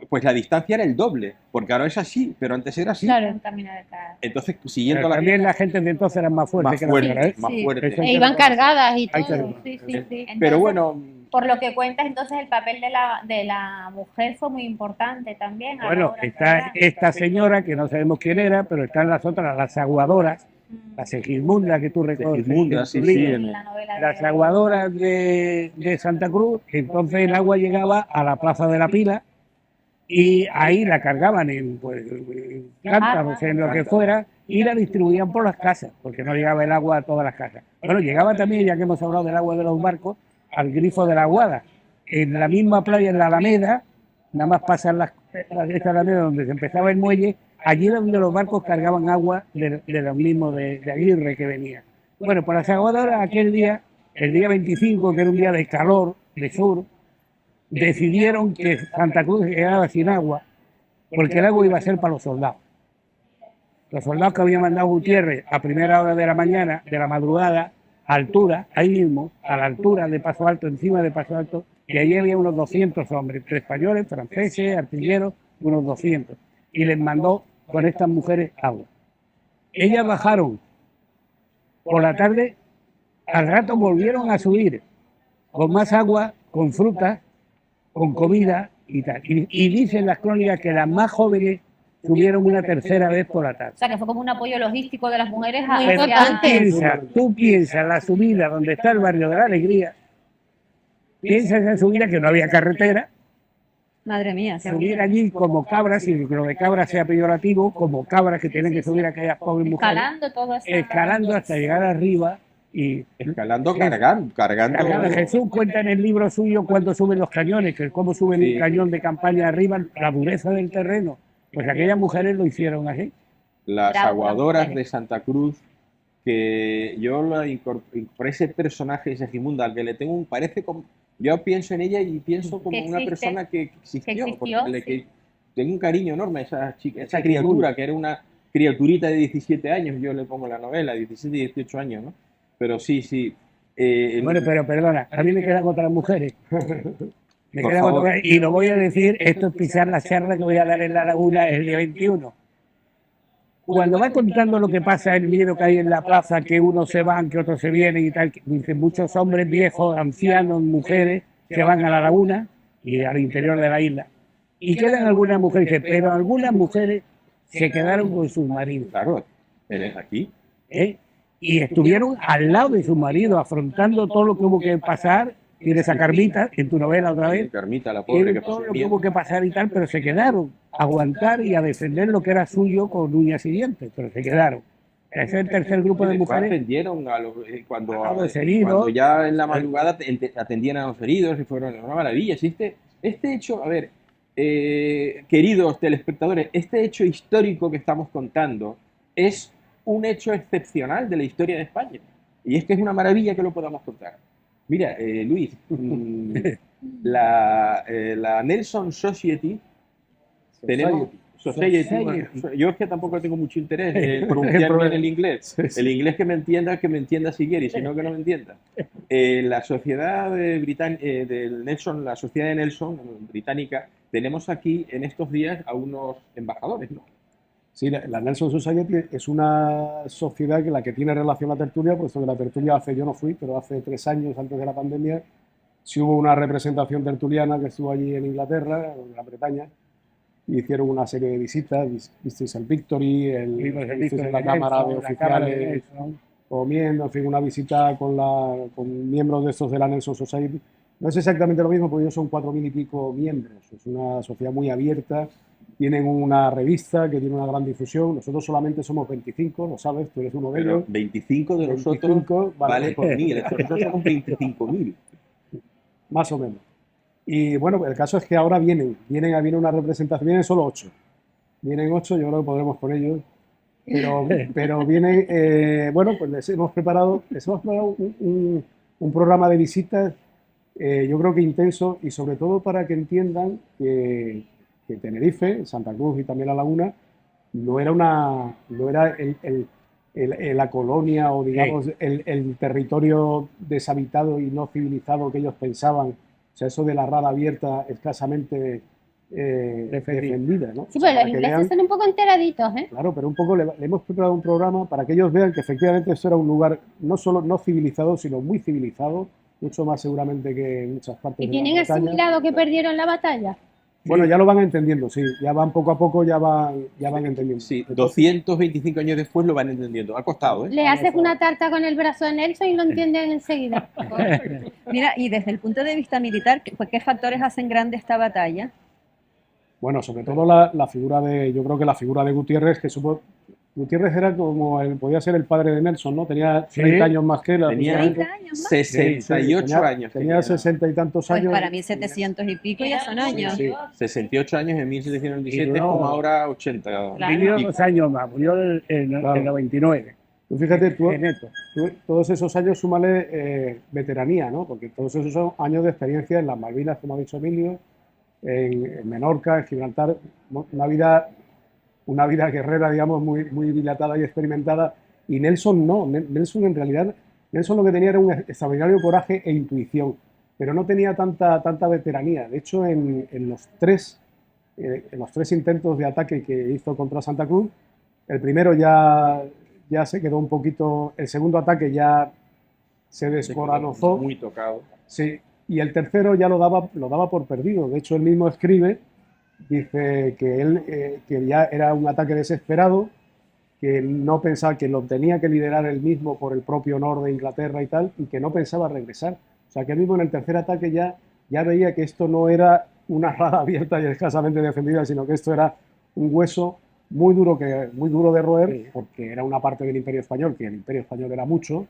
[SPEAKER 1] pues la distancia era el doble, porque ahora es así, pero antes era así.
[SPEAKER 3] Claro.
[SPEAKER 2] Un camino de cada.
[SPEAKER 1] Entonces, siguiendo
[SPEAKER 5] Pero
[SPEAKER 1] la
[SPEAKER 5] también la gente de entonces era más fuerte que ahora, ¿eh?
[SPEAKER 1] más
[SPEAKER 2] Sí.
[SPEAKER 1] fuerte.
[SPEAKER 5] Eso
[SPEAKER 3] E iban cargadas y
[SPEAKER 5] Hay
[SPEAKER 3] todo.
[SPEAKER 5] que-
[SPEAKER 2] Sí, sí, sí.
[SPEAKER 1] Pero
[SPEAKER 2] Entonces,
[SPEAKER 1] bueno,
[SPEAKER 2] por lo que cuentas, entonces el papel de la mujer fue muy importante también. A la
[SPEAKER 5] Bueno,
[SPEAKER 2] hora de
[SPEAKER 5] está
[SPEAKER 2] crear.
[SPEAKER 5] esta señora, que no sabemos quién era, pero están las otras, las aguadoras, la Segismunda que tú recuerdas.
[SPEAKER 1] Segismunda, sí,
[SPEAKER 5] en tu
[SPEAKER 1] sí,
[SPEAKER 5] libro.
[SPEAKER 2] En la novela de-
[SPEAKER 5] Las aguadoras de Santa Cruz, entonces el agua llegaba a la Plaza de la Pila y ahí la cargaban en cántaros, en lo que fuera, y la distribuían por las casas, porque no llegaba el agua a todas las casas. Bueno, llegaba también, ya que hemos hablado del agua de los barcos, al grifo de la Aguada. En la misma playa, en la Alameda, nada más pasan de esta Alameda donde se empezaba el muelle, allí era donde los barcos cargaban agua de los mismos de Aguirre que venía. Bueno, por las aguadoras aquel día, el día 25, que era un día de calor, de sur, decidieron que Santa Cruz quedaba sin agua, porque el agua iba a ser para los soldados. Los soldados que había mandado Gutiérrez a primera hora de la mañana, de la madrugada, a altura, ahí mismo, a la altura de Paso Alto, encima de Paso Alto, y allí había unos 200 hombres, entre españoles, franceses, artilleros, unos 200, y les mandó con estas mujeres agua. Ellas bajaron por la tarde, al rato volvieron a subir con más agua, con frutas, con comida y tal. Y dicen las crónicas que las más jóvenes subieron una tercera vez por la tarde.
[SPEAKER 2] O sea, que fue como un apoyo logístico de las mujeres
[SPEAKER 3] Muy
[SPEAKER 5] Pero
[SPEAKER 3] importante.
[SPEAKER 5] tú piensas la subida donde está el barrio de la Alegría, piensa esa subida que no había carretera,
[SPEAKER 4] Madre mía,
[SPEAKER 5] subir allí como cabras, y lo de cabras sea peyorativo, como cabras que tienen que subir a aquellas pobres mujeres,
[SPEAKER 2] escalando todo eso.
[SPEAKER 5] escalando hasta llegar arriba y
[SPEAKER 1] escalando, cargando.
[SPEAKER 5] cargando. Jesús cuenta en el libro suyo cuando suben los cañones, que cómo suben
[SPEAKER 1] Sí.
[SPEAKER 5] un cañón de campaña arriba, la dureza del terreno. Pues aquellas mujeres lo hicieron así.
[SPEAKER 1] Las
[SPEAKER 2] Bravo,
[SPEAKER 1] aguadoras
[SPEAKER 2] las
[SPEAKER 1] de Santa Cruz, que yo la incorporé ese personaje de Segismunda, al que le tengo un, parece como, yo pienso en ella y pienso como
[SPEAKER 2] Que
[SPEAKER 1] una
[SPEAKER 2] existe,
[SPEAKER 1] persona que existió,
[SPEAKER 2] que
[SPEAKER 1] porque
[SPEAKER 2] existió,
[SPEAKER 1] que
[SPEAKER 2] sí.
[SPEAKER 1] tengo un cariño enorme a esa chica, esa
[SPEAKER 5] Esa
[SPEAKER 1] criatura, que era una criaturita de 17 años, yo le pongo la novela, 17 y 18 años, ¿no? Pero sí, sí.
[SPEAKER 5] Bueno, pero perdona, a mí me quedan otras mujeres. Me
[SPEAKER 1] Por
[SPEAKER 5] quedan
[SPEAKER 1] favor.
[SPEAKER 5] otras, y lo voy a decir, esto es pisar la charla que voy a dar en la laguna el día 21. Cuando va contando lo que pasa, el miedo que hay en la plaza, que unos se van, que otros se vienen y tal, dice, muchos hombres viejos, ancianos, mujeres, se van a la laguna y al interior de la isla. Y quedan algunas mujeres, dice, pero algunas mujeres se quedaron con sus maridos.
[SPEAKER 1] claro, eres aquí.
[SPEAKER 5] ¿eh? Y estuvieron al lado de su marido, afrontando todo lo que hubo que pasar. Tienes a Carmita en tu novela otra vez,
[SPEAKER 1] Carmita, la pobre, que
[SPEAKER 5] tienen
[SPEAKER 1] pasó
[SPEAKER 5] todo lo que
[SPEAKER 1] bien.
[SPEAKER 5] hubo que pasar y tal, pero se quedaron a aguantar y a defender lo que era suyo con uñas y dientes, pero se quedaron. Ese es el tercer grupo de
[SPEAKER 1] Después
[SPEAKER 5] mujeres.
[SPEAKER 1] atendieron a los,
[SPEAKER 5] A los heridos.
[SPEAKER 1] cuando ya en la madrugada atendían a los heridos y fueron una maravilla. Si este hecho, a ver, queridos telespectadores, este hecho histórico que estamos contando es un hecho excepcional de la historia de España. Y es que es una maravilla que lo podamos contar. Mira, Luis, la Nelson Society, tenemos... Society, bueno, yo es que tampoco tengo mucho interés en pronunciar bien el inglés. El inglés que me entienda si quiere, y si no, que no me entienda. La sociedad del Nelson, la sociedad de Nelson británica, tenemos aquí en estos días a unos embajadores, ¿no?
[SPEAKER 6] Sí, la Nelson Society es una sociedad que la que tiene relación a la tertulia, puesto que la tertulia yo no fui, pero hace 3 años, antes de la pandemia, sí hubo una representación tertuliana que estuvo allí en Inglaterra, en Gran Bretaña, y hicieron una serie de visitas, visteis el Victory, visteis la Cámara de Oficiales, comiendo, en fin, una visita con miembros de estos de la Nelson Society. No es exactamente lo mismo, porque ellos son 4.000 y pico miembros, es una sociedad muy abierta, tienen una revista que tiene una gran difusión. Nosotros solamente somos 25, lo sabes, tú eres uno de
[SPEAKER 1] Pero
[SPEAKER 6] ellos.
[SPEAKER 1] 25 de
[SPEAKER 6] 25,
[SPEAKER 1] nosotros
[SPEAKER 6] vale.
[SPEAKER 1] vale por 1000. Nosotros somos 25.000.
[SPEAKER 6] Más o menos. Y bueno, el caso es que ahora viene una representación, vienen solo 8. Vienen 8, yo creo que podremos con ellos. Pero vienen, bueno, pues les hemos preparado un programa de visitas, yo creo que intenso, y sobre todo para que entiendan que Tenerife, Santa Cruz y también La Laguna no era la colonia o digamos el territorio deshabitado y no civilizado que ellos pensaban. O sea, eso de la rada abierta escasamente defendida, ¿no?
[SPEAKER 3] Sí,
[SPEAKER 6] O sea,
[SPEAKER 3] pero
[SPEAKER 6] para
[SPEAKER 3] los
[SPEAKER 6] que
[SPEAKER 3] ingleses
[SPEAKER 6] vean,
[SPEAKER 3] son un poco enteraditos, ¿eh?
[SPEAKER 6] claro, pero un poco le hemos preparado un programa para que ellos vean que efectivamente esto era un lugar no solo no civilizado, sino muy civilizado, mucho más seguramente que en muchas partes
[SPEAKER 3] Y
[SPEAKER 6] de
[SPEAKER 3] tienen
[SPEAKER 6] la Bretaña.
[SPEAKER 3] asimilado que perdieron la batalla.
[SPEAKER 6] Bueno, ya lo van entendiendo, sí, ya van poco a poco, ya van entendiendo.
[SPEAKER 1] Sí, 225 años después lo van entendiendo. Ha costado, ¿eh?
[SPEAKER 3] Le haces una tarta con el brazo de Nelson y lo entienden enseguida.
[SPEAKER 4] Mira, y desde el punto de vista militar, ¿qué factores hacen grande esta batalla?
[SPEAKER 6] Bueno, sobre todo la figura yo creo que la figura de Gutiérrez, Gutiérrez era podía ser el padre de Nelson, ¿no? Tenía 30 años más que él.
[SPEAKER 1] Tenía
[SPEAKER 4] 30 años más.
[SPEAKER 1] 68 años.
[SPEAKER 6] Tenía 60 y tantos
[SPEAKER 4] Pues
[SPEAKER 6] años.
[SPEAKER 4] para 1700 y pico ya son años.
[SPEAKER 6] Sí.
[SPEAKER 1] 68 años en 1797,
[SPEAKER 5] Y no-
[SPEAKER 1] como ahora 80.
[SPEAKER 5] Vivió
[SPEAKER 1] Y-
[SPEAKER 5] 2 años más, murió en
[SPEAKER 6] Claro.
[SPEAKER 5] el 99.
[SPEAKER 6] Tú fíjate,
[SPEAKER 5] En esto.
[SPEAKER 6] todos esos años súmale veteranía, ¿no? Porque todos esos son años de experiencia en las Malvinas, como ha dicho Emilio, en Menorca, en Gibraltar, una vida guerrera, digamos, muy, muy dilatada y experimentada. Y Nelson no, Nelson en realidad, Nelson lo que tenía era un extraordinario coraje e intuición, pero no tenía tanta veteranía. De hecho, en los tres intentos de ataque que hizo contra Santa Cruz, el primero ya se quedó un poquito, el segundo ataque ya se descorazonó.
[SPEAKER 1] Muy tocado.
[SPEAKER 6] Sí, y el tercero ya lo daba por perdido. De hecho, él mismo escribe, dice que ya era un ataque desesperado, que no pensaba que lo tenía que liderar él mismo por el propio honor de Inglaterra y tal, y que no pensaba regresar. O sea, que él mismo en el tercer ataque ya veía que esto no era una rada abierta y escasamente defendida, sino que esto era un hueso muy duro de roer, porque era una parte del Imperio Español, que el Imperio Español era mucho.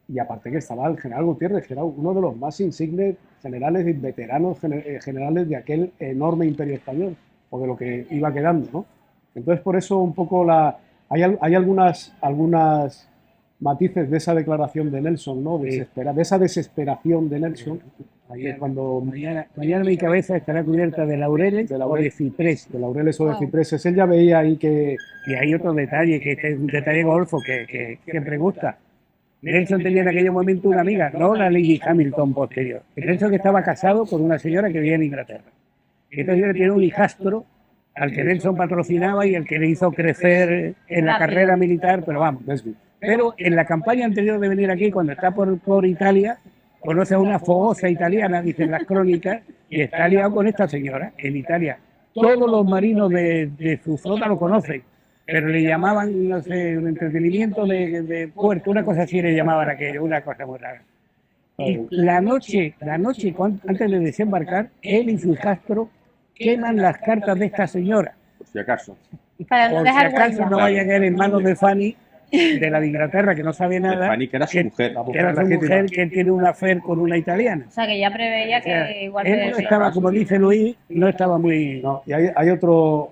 [SPEAKER 6] Y aparte que estaba el general Gutiérrez, que era uno de los más insignes generales y veteranos generales de aquel enorme imperio español, o de lo que iba quedando, ¿no? Entonces, por eso un poco hay algunas matices de esa declaración de Nelson, ¿no? De esa desesperación de Nelson.
[SPEAKER 5] Mañana mi cabeza estará cubierta de laureles o de ciprés.
[SPEAKER 6] De laureles o de cipreses. Él ya veía ahí que...
[SPEAKER 5] Y hay otro detalle, que este es un detalle golfo que siempre gusta. Nelson tenía en aquel momento una amiga, no la Lady Hamilton posterior. Nelson que estaba casado con una señora que vivía en Inglaterra. Y esta señora tiene un hijastro al que Nelson patrocinaba y el que le hizo crecer en la carrera militar, pero vamos. Pero en la campaña anterior de venir aquí, cuando está por Italia, conoce a una fogosa italiana, dicen las crónicas, y está aliado con esta señora en Italia. Todos los marinos de su flota lo conocen, pero le llamaban, no sé, un entretenimiento de puerto, una cosa así le llamaban aquello, una cosa muy rara. Y la noche, antes de desembarcar, él y su hijastro queman las cartas de esta señora.
[SPEAKER 1] Por si acaso.
[SPEAKER 3] Para no
[SPEAKER 5] Por si
[SPEAKER 3] dejar
[SPEAKER 5] acaso
[SPEAKER 3] huella.
[SPEAKER 5] no vaya a caer en manos de Fanny, de la de Inglaterra, que no sabe nada.
[SPEAKER 1] Fanny, que era su mujer.
[SPEAKER 5] Que era su mujer, que tiene una affair con una italiana.
[SPEAKER 2] O sea, que ya preveía
[SPEAKER 5] O sea,
[SPEAKER 2] que igual
[SPEAKER 5] él no estaba, como dice Luis, no estaba muy...
[SPEAKER 6] No, y hay otro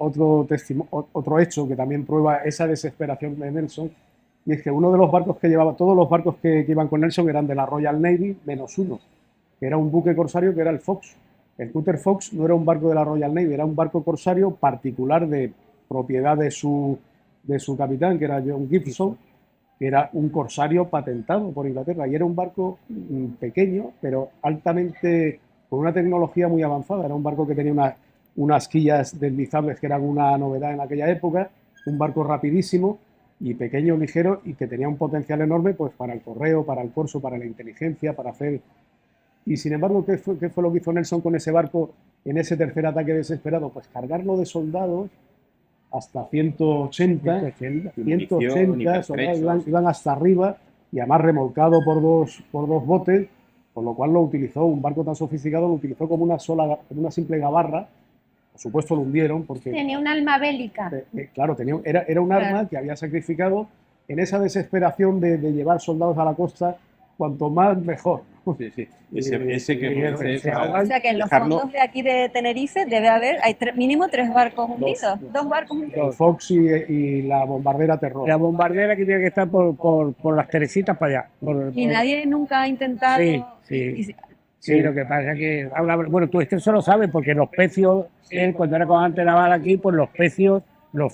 [SPEAKER 6] hecho que también prueba esa desesperación de Nelson, y es que uno de los barcos que llevaba, todos los barcos que iban con Nelson eran de la Royal Navy, menos uno, que era un buque corsario que era el Fox. El Cutter Fox no era un barco de la Royal Navy, era un barco corsario particular de propiedad de su capitán, que era John Gibson, que era un corsario patentado por Inglaterra, y era un barco pequeño, pero altamente, con una tecnología muy avanzada. Era un barco que tenía unas quillas deslizables que eran una novedad en aquella época, un barco rapidísimo y pequeño, ligero, y que tenía un potencial enorme pues para el correo, para el corso, para la inteligencia, para hacer... Y sin embargo, ¿qué fue lo que hizo Nelson con ese barco en ese tercer ataque desesperado? Pues cargarlo de soldados hasta 180 soldados, iban hasta arriba, y además remolcado por dos botes, por lo cual lo utilizó, un barco tan sofisticado lo utilizó como una simple gabarra, por supuesto lo hundieron porque,
[SPEAKER 3] Tenía un alma bélica.
[SPEAKER 6] claro, era un arma que había sacrificado en esa desesperación de llevar soldados a la costa, cuanto más mejor.
[SPEAKER 1] Sí, sí. Ese que
[SPEAKER 4] O sea que en los fondos de aquí de Tenerife debe haber, hay mínimo 3 barcos hundidos, 2 barcos hundidos.
[SPEAKER 6] El Fox y la bombardera Terror.
[SPEAKER 5] La bombardera que tiene que estar por las Teresitas para allá.
[SPEAKER 4] Y nadie nunca ha intentado...
[SPEAKER 5] Sí. Sí, lo que pasa es que bueno, tú esto lo sabes porque los pecios, él cuando era comandante naval aquí, pues los pecios, los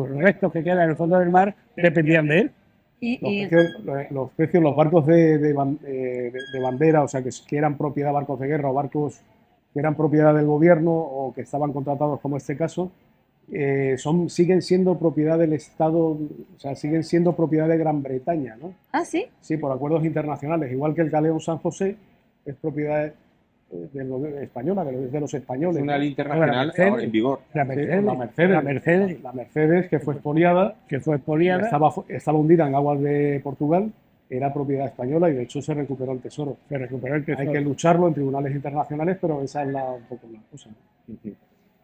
[SPEAKER 5] restos que quedan en el fondo del mar dependían de él.
[SPEAKER 6] Los precios, los barcos de bandera, o sea, que eran propiedad, barcos de guerra o barcos que eran propiedad del gobierno o que estaban contratados, como este caso, siguen siendo propiedad del Estado, o sea, siguen siendo propiedad de Gran Bretaña, ¿no?
[SPEAKER 4] Ah, ¿sí?
[SPEAKER 6] Sí, por acuerdos internacionales, igual que el galeón San José es propiedad española, de los españoles.
[SPEAKER 1] Es una ley internacional en vigor.
[SPEAKER 5] La Mercedes, que fue expoliada,
[SPEAKER 6] estaba hundida en aguas de Portugal, era propiedad española y de hecho se recuperó el tesoro. Hay que lucharlo en tribunales internacionales, pero esa es un poco la cosa.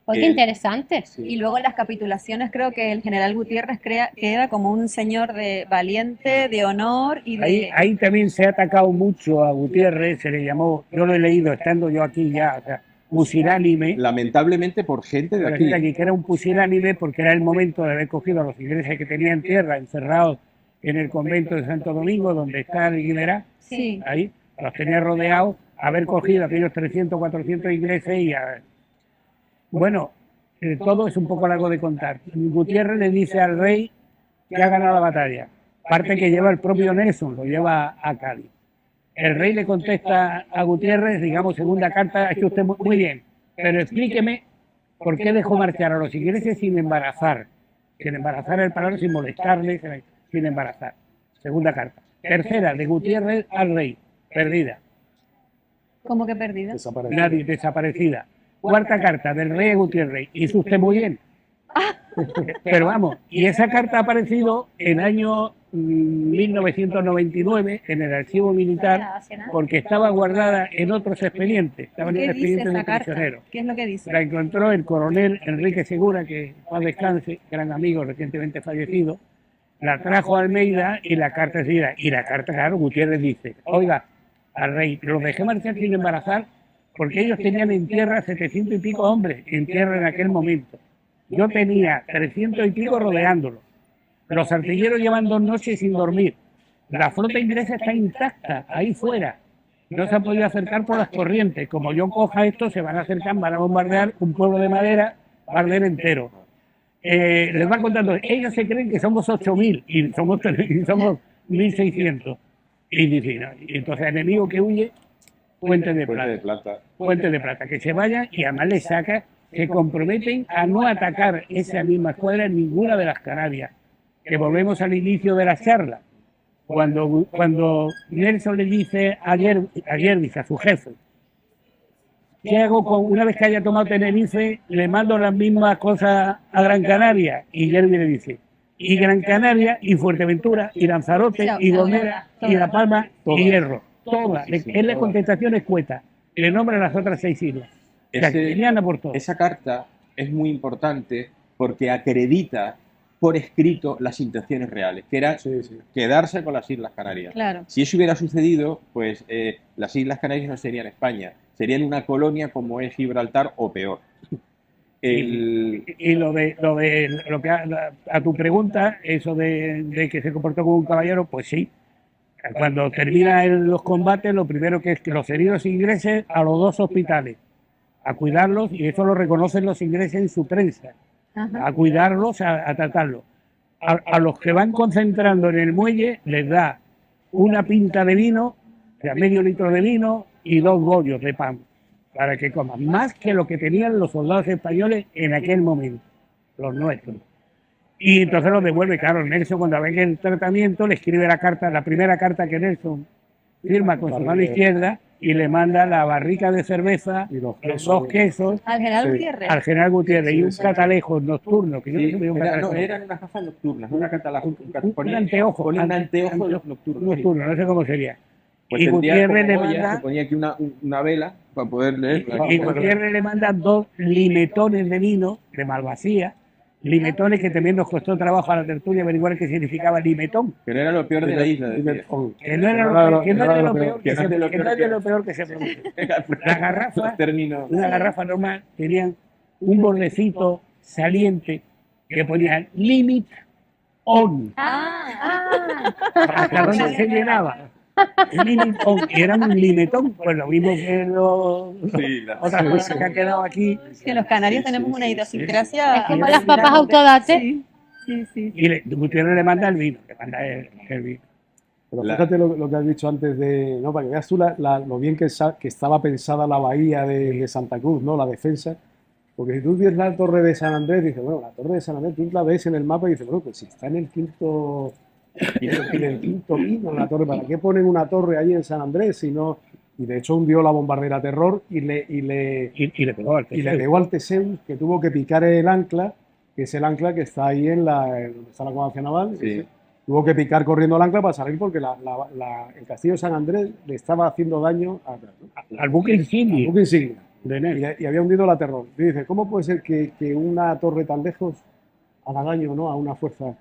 [SPEAKER 3] Pues qué interesante.
[SPEAKER 4] Sí. Y luego en las capitulaciones creo que el general Gutiérrez queda como un señor valiente, de honor y de...
[SPEAKER 5] Ahí también se ha atacado mucho a Gutiérrez, se le llamó, yo lo he leído estando yo aquí ya, o sea, pusilánime.
[SPEAKER 1] Lamentablemente por gente de aquí.
[SPEAKER 5] Que era un pusilánime porque era el momento de haber cogido a los ingleses que tenían tierra encerrados en el convento de Santo Domingo, donde está el Guimerá,
[SPEAKER 4] sí.
[SPEAKER 5] Ahí, los tenía rodeados, haber cogido a aquellos 300, 400 ingleses y bueno, todo es un poco largo de contar. Gutiérrez le dice al rey que ha ganado la batalla, parte que lleva el propio Nelson, lo lleva a Cádiz. El rey le contesta a Gutiérrez, digamos, segunda carta, ha hecho usted muy bien, pero explíqueme por qué dejó marchar a los ingleses sin embarazar el palabra, sin molestarles, sin embarazar. Segunda carta. Tercera, de Gutiérrez al rey, perdida.
[SPEAKER 4] ¿Cómo que perdida?
[SPEAKER 5] Nadie, desaparecida. Cuarta carta del rey Gutiérrez, hizo usted muy bien. Pero vamos, y esa carta ha aparecido en el año 1999 en el archivo militar porque estaba guardada en otros expedientes. Estaba en el expediente de prisionero.
[SPEAKER 4] ¿Qué es lo que dice?
[SPEAKER 5] La encontró el coronel Enrique Segura, que paz descanse, gran amigo recientemente fallecido. La trajo a Almeida y la carta es ida. Y la carta, claro, Gutiérrez dice, oiga, al rey, los dejé marchar sin embarazar porque ellos tenían en tierra 700 y pico hombres en tierra en aquel momento. Yo tenía 300 y pico rodeándolos. Los artilleros llevan 2 noches sin dormir. La flota inglesa está intacta, ahí fuera. No se han podido acercar por las corrientes. Como yo coja esto, se van a acercar, van a bombardear un pueblo de madera, va a arder entero. Les va contando, ellos se creen que somos 8.000 y somos 1.600. Y dice, no. Y entonces, enemigo que huye, Fuente de Plata, que se vayan y además les saca, se comprometen a no atacar esa misma escuadra en ninguna de las Canarias. Que volvemos al inicio de la charla. Cuando Nelson le dice a Jervis, a su jefe, ¿qué hago una vez que haya tomado Tenerife? Le mando las mismas cosas a Gran Canaria. Y Jervis le dice, y Gran Canaria, y Fuerteventura, y Lanzarote, y Gomera, y La Palma, y Hierro. Todas. Es la contestación escueta. Le nombra las otras 6 islas.
[SPEAKER 1] Esa carta es muy importante porque acredita por escrito las intenciones reales, que era quedarse con las Islas Canarias.
[SPEAKER 4] Claro.
[SPEAKER 1] Si eso hubiera sucedido, pues las Islas Canarias no serían España, serían una colonia como es Gibraltar o peor.
[SPEAKER 5] Y lo que a tu pregunta, eso de que se comportó como un caballero, pues sí. Cuando terminan los combates, lo primero que es que los heridos ingleses a los 2 hospitales, a cuidarlos, y eso lo reconocen los ingleses en su prensa. Ajá. A cuidarlos, a tratarlos. A los que van concentrando en el muelle les da una pinta de vino, o sea, medio litro de vino y 2 bollos de pan para que coman, más que lo que tenían los soldados españoles en aquel momento, los nuestros. Y entonces los devuelve, claro, Nelson cuando ve el tratamiento le escribe la primera carta que Nelson firma con su mano izquierda y le manda la barrica de cerveza, los 2 quesos
[SPEAKER 4] al
[SPEAKER 5] general Gutiérrez y un catalejo nocturno. Que
[SPEAKER 1] eran unas gafas nocturnas, no una catalejo.
[SPEAKER 5] Un anteojo nocturno, no sé cómo sería.
[SPEAKER 1] Pues
[SPEAKER 5] Y
[SPEAKER 1] tendría
[SPEAKER 5] Gutiérrez le
[SPEAKER 1] como olla,
[SPEAKER 5] manda-
[SPEAKER 1] se ponía aquí una vela para poder leer.
[SPEAKER 5] Y Gutiérrez le mandan 2 limetones de vino de Malvasía, limetones que también nos costó trabajo a la tertulia averiguar qué significaba limetón.
[SPEAKER 1] Que no era lo peor de la isla. decía.
[SPEAKER 5] Que no era lo peor que se produce. La garrafa,
[SPEAKER 1] Los términos.
[SPEAKER 5] una garrafa normal, tenían un bordecito saliente que ponía limit on. ¿Hasta dónde se llenaba? Limit on. Y era un limetón, pues lo mismo que
[SPEAKER 1] Sí,
[SPEAKER 5] otras cosas que han quedado aquí.
[SPEAKER 4] Que los canarios
[SPEAKER 1] Sí,
[SPEAKER 4] tenemos
[SPEAKER 1] sí,
[SPEAKER 4] una
[SPEAKER 1] sí,
[SPEAKER 4] idiosincrasia.
[SPEAKER 3] Es como las papas autodate.
[SPEAKER 4] Sí.
[SPEAKER 5] Y Gutiérrez le manda el vino, le manda el vino.
[SPEAKER 6] Pero fíjate lo que has dicho antes de, ¿no? Para que veas tú lo bien que estaba pensada la bahía de Santa Cruz, ¿no? La defensa. Porque si tú ves la torre de San Andrés, dices, bueno, la torre de San Andrés, tú la ves en el mapa y dices, bueno, pues si está en el quinto pino, la torre, ¿para qué ponen una torre ahí en San Andrés? Si no, y de hecho hundió la bombardera Terror y le
[SPEAKER 5] pegó al
[SPEAKER 6] le pegó al Teseus, que tuvo que picar el ancla, que es el ancla que está ahí donde está la Guardia Naval.
[SPEAKER 1] Sí.
[SPEAKER 6] Tuvo que picar corriendo el ancla para salir porque el castillo de San Andrés le estaba haciendo daño
[SPEAKER 5] al buque insignia.
[SPEAKER 6] al buque insignia.
[SPEAKER 5] De Nel.
[SPEAKER 6] Y había hundido la Terror. Y dice, ¿cómo puede ser que una torre tan lejos haga daño, ¿no? A una fuerza?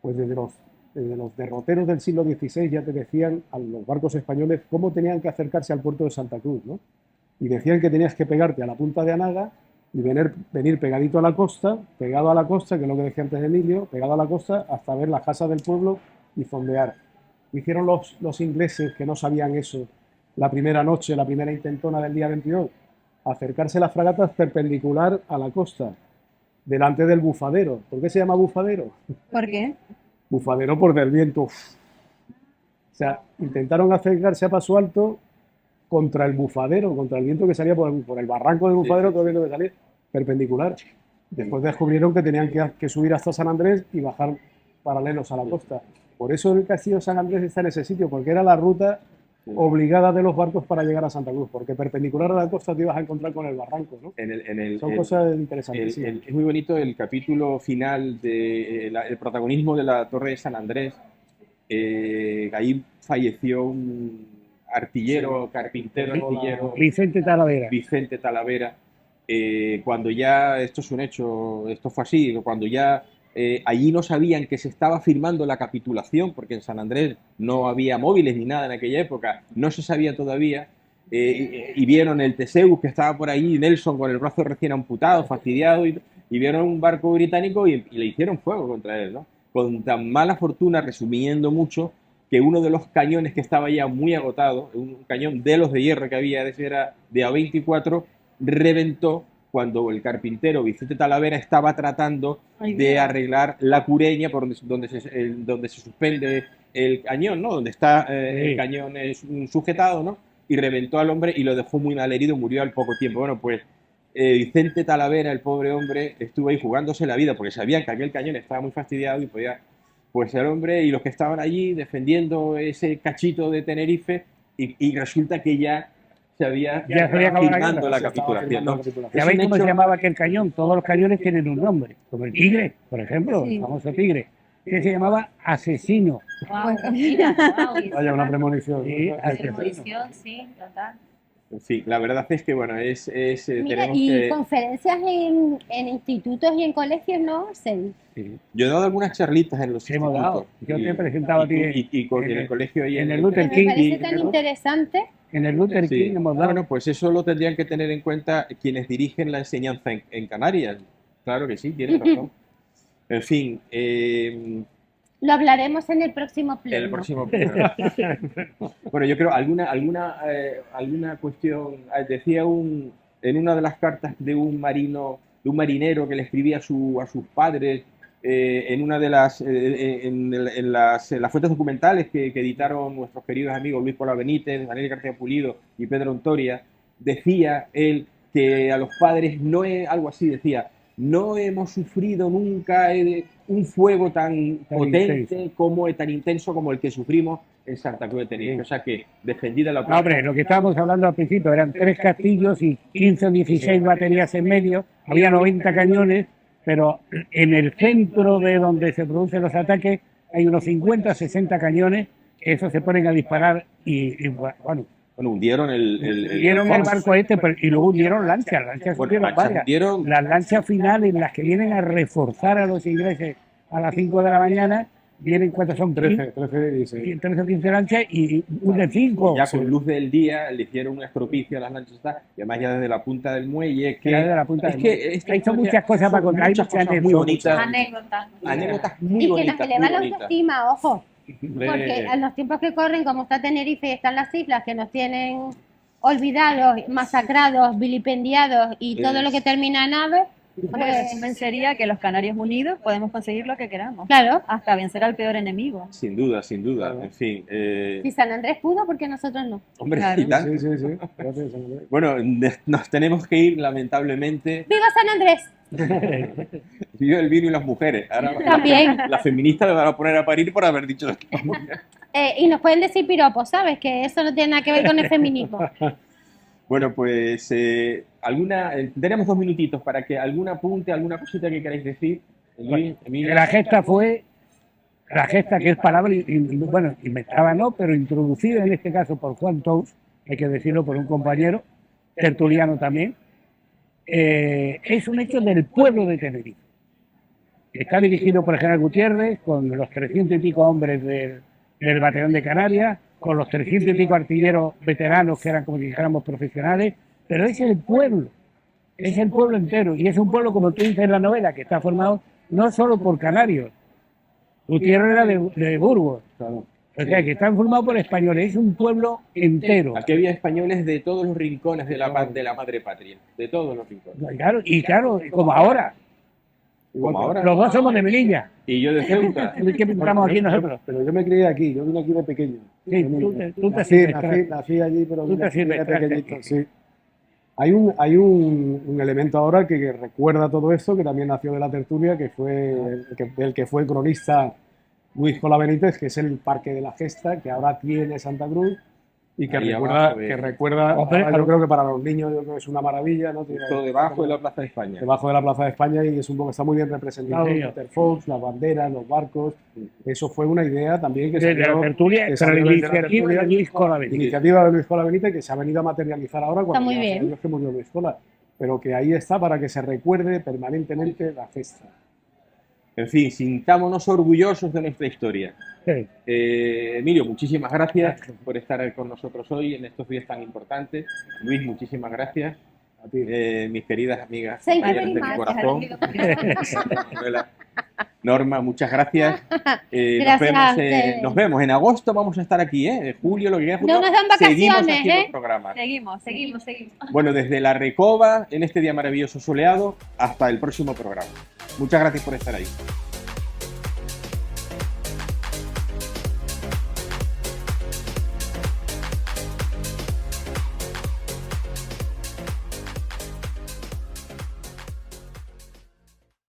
[SPEAKER 6] Pues desde los derroteros del siglo XVI ya te decían a los barcos españoles cómo tenían que acercarse al puerto de Santa Cruz, ¿no? Y decían que tenías que pegarte a la punta de Anaga y venir pegadito a la costa, pegado a la costa, que es lo que decía antes Emilio, pegado a la costa hasta ver las casas del pueblo y fondear. Hicieron los ingleses, que no sabían eso, la primera noche, la primera intentona del día 22, acercarse las fragatas perpendicular a la costa, delante del bufadero. ¿Por qué se llama bufadero?
[SPEAKER 4] ¿Por qué?
[SPEAKER 6] Bufadero por del viento. O sea, intentaron acercarse a paso alto contra el bufadero, contra el viento que salía por el barranco del bufadero, todo el viento que salía perpendicular. Después descubrieron que tenían que subir hasta San Andrés y bajar paralelos a la costa. Por eso el castillo de San Andrés está en ese sitio, porque era la ruta obligada de los barcos para llegar a Santa Cruz, porque perpendicular a la costa te ibas a encontrar con el barranco, ¿no? Son cosas interesantes.
[SPEAKER 1] Es muy bonito el capítulo final del protagonismo de la Torre de San Andrés. Ahí falleció un artillero, carpintero, artillero,
[SPEAKER 5] Vicente
[SPEAKER 1] Talavera. Cuando ya, esto es un hecho, esto fue así, cuando ya allí no sabían que se estaba firmando la capitulación, porque en San Andrés no había móviles ni nada en aquella época, no se sabía todavía, y vieron el Teseus que estaba por ahí, Nelson con el brazo recién amputado, fastidiado, y vieron un barco británico y le hicieron fuego contra él, ¿no? Con tan mala fortuna, resumiendo mucho, que uno de los cañones que estaba ya muy agotado, un cañón de los de hierro que había, ese era de A24, reventó cuando el carpintero Vicente Talavera estaba tratando de arreglar la cureña por donde se suspende el cañón, ¿no? Donde está el cañón sujetado, ¿no? Y reventó al hombre y lo dejó muy mal herido, murió al poco tiempo. Bueno, pues Vicente Talavera, el pobre hombre, estuvo ahí jugándose la vida porque sabían que aquel cañón estaba muy fastidiado y podía, pues el hombre y los que estaban allí defendiendo ese cachito de Tenerife y resulta que ya se había firmando la capitulación, ¿no?
[SPEAKER 5] ¿Sabéis cómo se llamaba aquel cañón? Todos los cañones tienen un nombre, como el Tigre, por ejemplo, el famoso Tigre, que se llamaba Asesino.
[SPEAKER 2] Wow, mira, wow.
[SPEAKER 6] Vaya, una premonición.
[SPEAKER 5] Sí,
[SPEAKER 2] Premonición, sí, total.
[SPEAKER 1] Sí, la verdad es que, bueno,
[SPEAKER 3] Mira,
[SPEAKER 1] tenemos
[SPEAKER 3] y
[SPEAKER 1] que...
[SPEAKER 3] conferencias en institutos y en colegios no hacen.
[SPEAKER 1] Yo he dado algunas charlitas en los
[SPEAKER 5] Hemos dado.
[SPEAKER 1] institutos.
[SPEAKER 5] Yo te he presentado a ti
[SPEAKER 1] en el colegio y
[SPEAKER 5] en el Luther
[SPEAKER 3] Me
[SPEAKER 5] King.
[SPEAKER 3] parece tan interesante.
[SPEAKER 5] En el Luther
[SPEAKER 1] Sí.
[SPEAKER 5] King hemos dado.
[SPEAKER 1] Bueno, pues eso lo tendrían que tener en cuenta quienes dirigen la enseñanza en Canarias. Claro que sí, tienes razón. En fin,
[SPEAKER 3] Lo hablaremos en el próximo pleno.
[SPEAKER 1] el próximo programa. Bueno, yo creo alguna cuestión. Decía en una de las cartas de un marinero que le escribía a sus padres, en una de las en las fuentes documentales que editaron nuestros queridos amigos Luis Pola Benítez, Daniel García Pulido y Pedro Ontoria, decía él que a los padres algo así decía: no hemos sufrido nunca un fuego tan potente tan intenso como el que sufrimos en Santa Cruz de Tenerife. O sea que defendida la...
[SPEAKER 5] No, hombre, lo que estábamos hablando al principio eran 3 castillos y 15 o 16 baterías en medio, había 90 cañones, pero en el centro de donde se producen los ataques hay unos 50 o 60 cañones esos se ponen a disparar y bueno,
[SPEAKER 1] Bueno, hundieron
[SPEAKER 5] hundieron el barco y luego hundieron lanchas
[SPEAKER 1] Bueno,
[SPEAKER 5] hundieron
[SPEAKER 1] lanchas
[SPEAKER 5] varias.
[SPEAKER 1] hundieron.
[SPEAKER 5] Las lanchas finales, las que vienen a reforzar a los ingleses a las 5 de la mañana, vienen, ¿cuántas son?
[SPEAKER 6] 13 y 16.
[SPEAKER 5] 13 o 15 lanchas y unen 5.
[SPEAKER 1] Ya con luz del día le hicieron un estropicio a las lanchas y además ya desde la punta del muelle
[SPEAKER 5] Ya desde la punta del muelle.
[SPEAKER 1] esta
[SPEAKER 5] Hay son
[SPEAKER 1] historia
[SPEAKER 5] muchas cosas para
[SPEAKER 1] son
[SPEAKER 5] contar, hay
[SPEAKER 1] muchas
[SPEAKER 5] muchas
[SPEAKER 1] cosas muy bonitas,
[SPEAKER 2] Anécdotas.
[SPEAKER 1] muy
[SPEAKER 3] Y que
[SPEAKER 1] bonitas,
[SPEAKER 3] nos eleva
[SPEAKER 1] muy
[SPEAKER 3] la
[SPEAKER 1] bonitas.
[SPEAKER 3] autoestima, ojo.
[SPEAKER 1] Hombre,
[SPEAKER 3] Porque a los tiempos que corren, como está Tenerife y están las islas que nos tienen olvidados, masacrados, vilipendiados y todo lo que termina en ave,
[SPEAKER 4] Pues,
[SPEAKER 3] pues
[SPEAKER 4] resumen sería que los canarios unidos podemos conseguir lo que queramos,
[SPEAKER 3] claro,
[SPEAKER 4] hasta vencer al peor enemigo.
[SPEAKER 1] sin duda, sin duda.
[SPEAKER 6] Claro.
[SPEAKER 1] En fin,
[SPEAKER 3] si San Andrés pudo, porque nosotros no.
[SPEAKER 1] hombre,
[SPEAKER 4] Claro.
[SPEAKER 1] y tanto.
[SPEAKER 6] Sí. Gracias, Andrés.
[SPEAKER 1] Bueno, nos tenemos que ir, lamentablemente.
[SPEAKER 3] ¡Viva San Andrés!
[SPEAKER 1] Viva el vino y las mujeres. Ahora
[SPEAKER 3] También.
[SPEAKER 1] la feminista le van a poner a parir por haber dicho esto.
[SPEAKER 3] Y nos pueden decir piropos, ¿sabes? Que eso no tiene nada que ver con el feminismo.
[SPEAKER 1] Bueno, pues tenemos 2 minutitos para que algún apunte, alguna cosita que queráis decir. Emilio.
[SPEAKER 5] La gesta que es palabra, bueno, inventada no, pero introducida en este caso por Juan Tous, hay que decirlo, por un compañero, tertuliano también, es un hecho del pueblo de Tenerife. Está dirigido por el general Gutiérrez, con los 300 y pico hombres del batallón de Canarias, con los 300 y pico artilleros veteranos que eran, como si dijéramos, profesionales, pero es el pueblo entero, y es un pueblo, como tú dices en la novela, que está formado no solo por canarios. Gutiérrez era de Burgos,
[SPEAKER 6] Claro.
[SPEAKER 5] o sea, que están formados por españoles, es un pueblo entero.
[SPEAKER 1] Aquí había españoles de todos los rincones de la madre patria, de todos los rincones.
[SPEAKER 5] Y claro, como ahora,
[SPEAKER 1] Como ahora.
[SPEAKER 5] los dos somos de Melilla,
[SPEAKER 1] Y yo de Ceuta.
[SPEAKER 5] es que estamos aquí nosotros.
[SPEAKER 6] Pero yo me crié aquí, yo vine aquí de pequeño.
[SPEAKER 5] Sí,
[SPEAKER 6] de niño.
[SPEAKER 5] tú te
[SPEAKER 6] nací
[SPEAKER 5] silvestraste.
[SPEAKER 6] allí, pero
[SPEAKER 5] Tú te
[SPEAKER 6] vine de
[SPEAKER 5] silvestraste
[SPEAKER 6] pequeñito,
[SPEAKER 5] aquí.
[SPEAKER 6] sí. Hay un elemento ahora que recuerda todo esto, que también nació de la tertulia, que fue del que fue el cronista Luis Cola Benítez, que es el Parque de la Gesta, que ahora tiene Santa Cruz, y que
[SPEAKER 1] Ahí
[SPEAKER 6] recuerda,
[SPEAKER 1] abajo,
[SPEAKER 5] Hombre,
[SPEAKER 6] yo creo que para los niños yo creo que es una maravilla, ¿no? Tiene-
[SPEAKER 1] Justo debajo de la Plaza de España.
[SPEAKER 6] debajo de la Plaza de España, y es un poco, está muy bien representado,
[SPEAKER 5] Sí,
[SPEAKER 6] Peter Fox, las banderas, los barcos. Eso fue una idea también que
[SPEAKER 5] De la
[SPEAKER 6] salió,
[SPEAKER 5] tertulia,
[SPEAKER 6] que
[SPEAKER 5] pero la
[SPEAKER 6] salió desde la
[SPEAKER 5] iniciativa de
[SPEAKER 6] tertulia.
[SPEAKER 5] Luis Cola Benítez.
[SPEAKER 6] Iniciativa de Luis Cola Benítez, que se ha venido a materializar ahora cuando
[SPEAKER 3] muy
[SPEAKER 6] ya hace
[SPEAKER 3] bien.
[SPEAKER 6] años que murió Luis Cola, pero que ahí está para que se recuerde permanentemente la gesta.
[SPEAKER 1] En fin, sintámonos orgullosos de nuestra historia.
[SPEAKER 5] Sí.
[SPEAKER 1] Emilio, muchísimas gracias por estar con nosotros hoy en estos días tan importantes. Luis, muchísimas gracias.
[SPEAKER 6] A ti.
[SPEAKER 1] Mis queridas amigas,
[SPEAKER 3] Thank you
[SPEAKER 1] compañeras
[SPEAKER 3] very
[SPEAKER 1] de mi
[SPEAKER 3] much.
[SPEAKER 1] corazón. Manuela, Norma, muchas gracias.
[SPEAKER 3] Gracias a ustedes.
[SPEAKER 1] Nos vemos. En agosto vamos a estar aquí, ¿eh? En julio, lo que queda.
[SPEAKER 3] No nos dan
[SPEAKER 1] Seguimos
[SPEAKER 3] vacaciones,
[SPEAKER 1] haciendo
[SPEAKER 3] ¿eh?
[SPEAKER 1] programas.
[SPEAKER 4] Seguimos.
[SPEAKER 1] Bueno, desde La Recoba, en este día maravilloso soleado, hasta el próximo programa. Muchas gracias por estar ahí.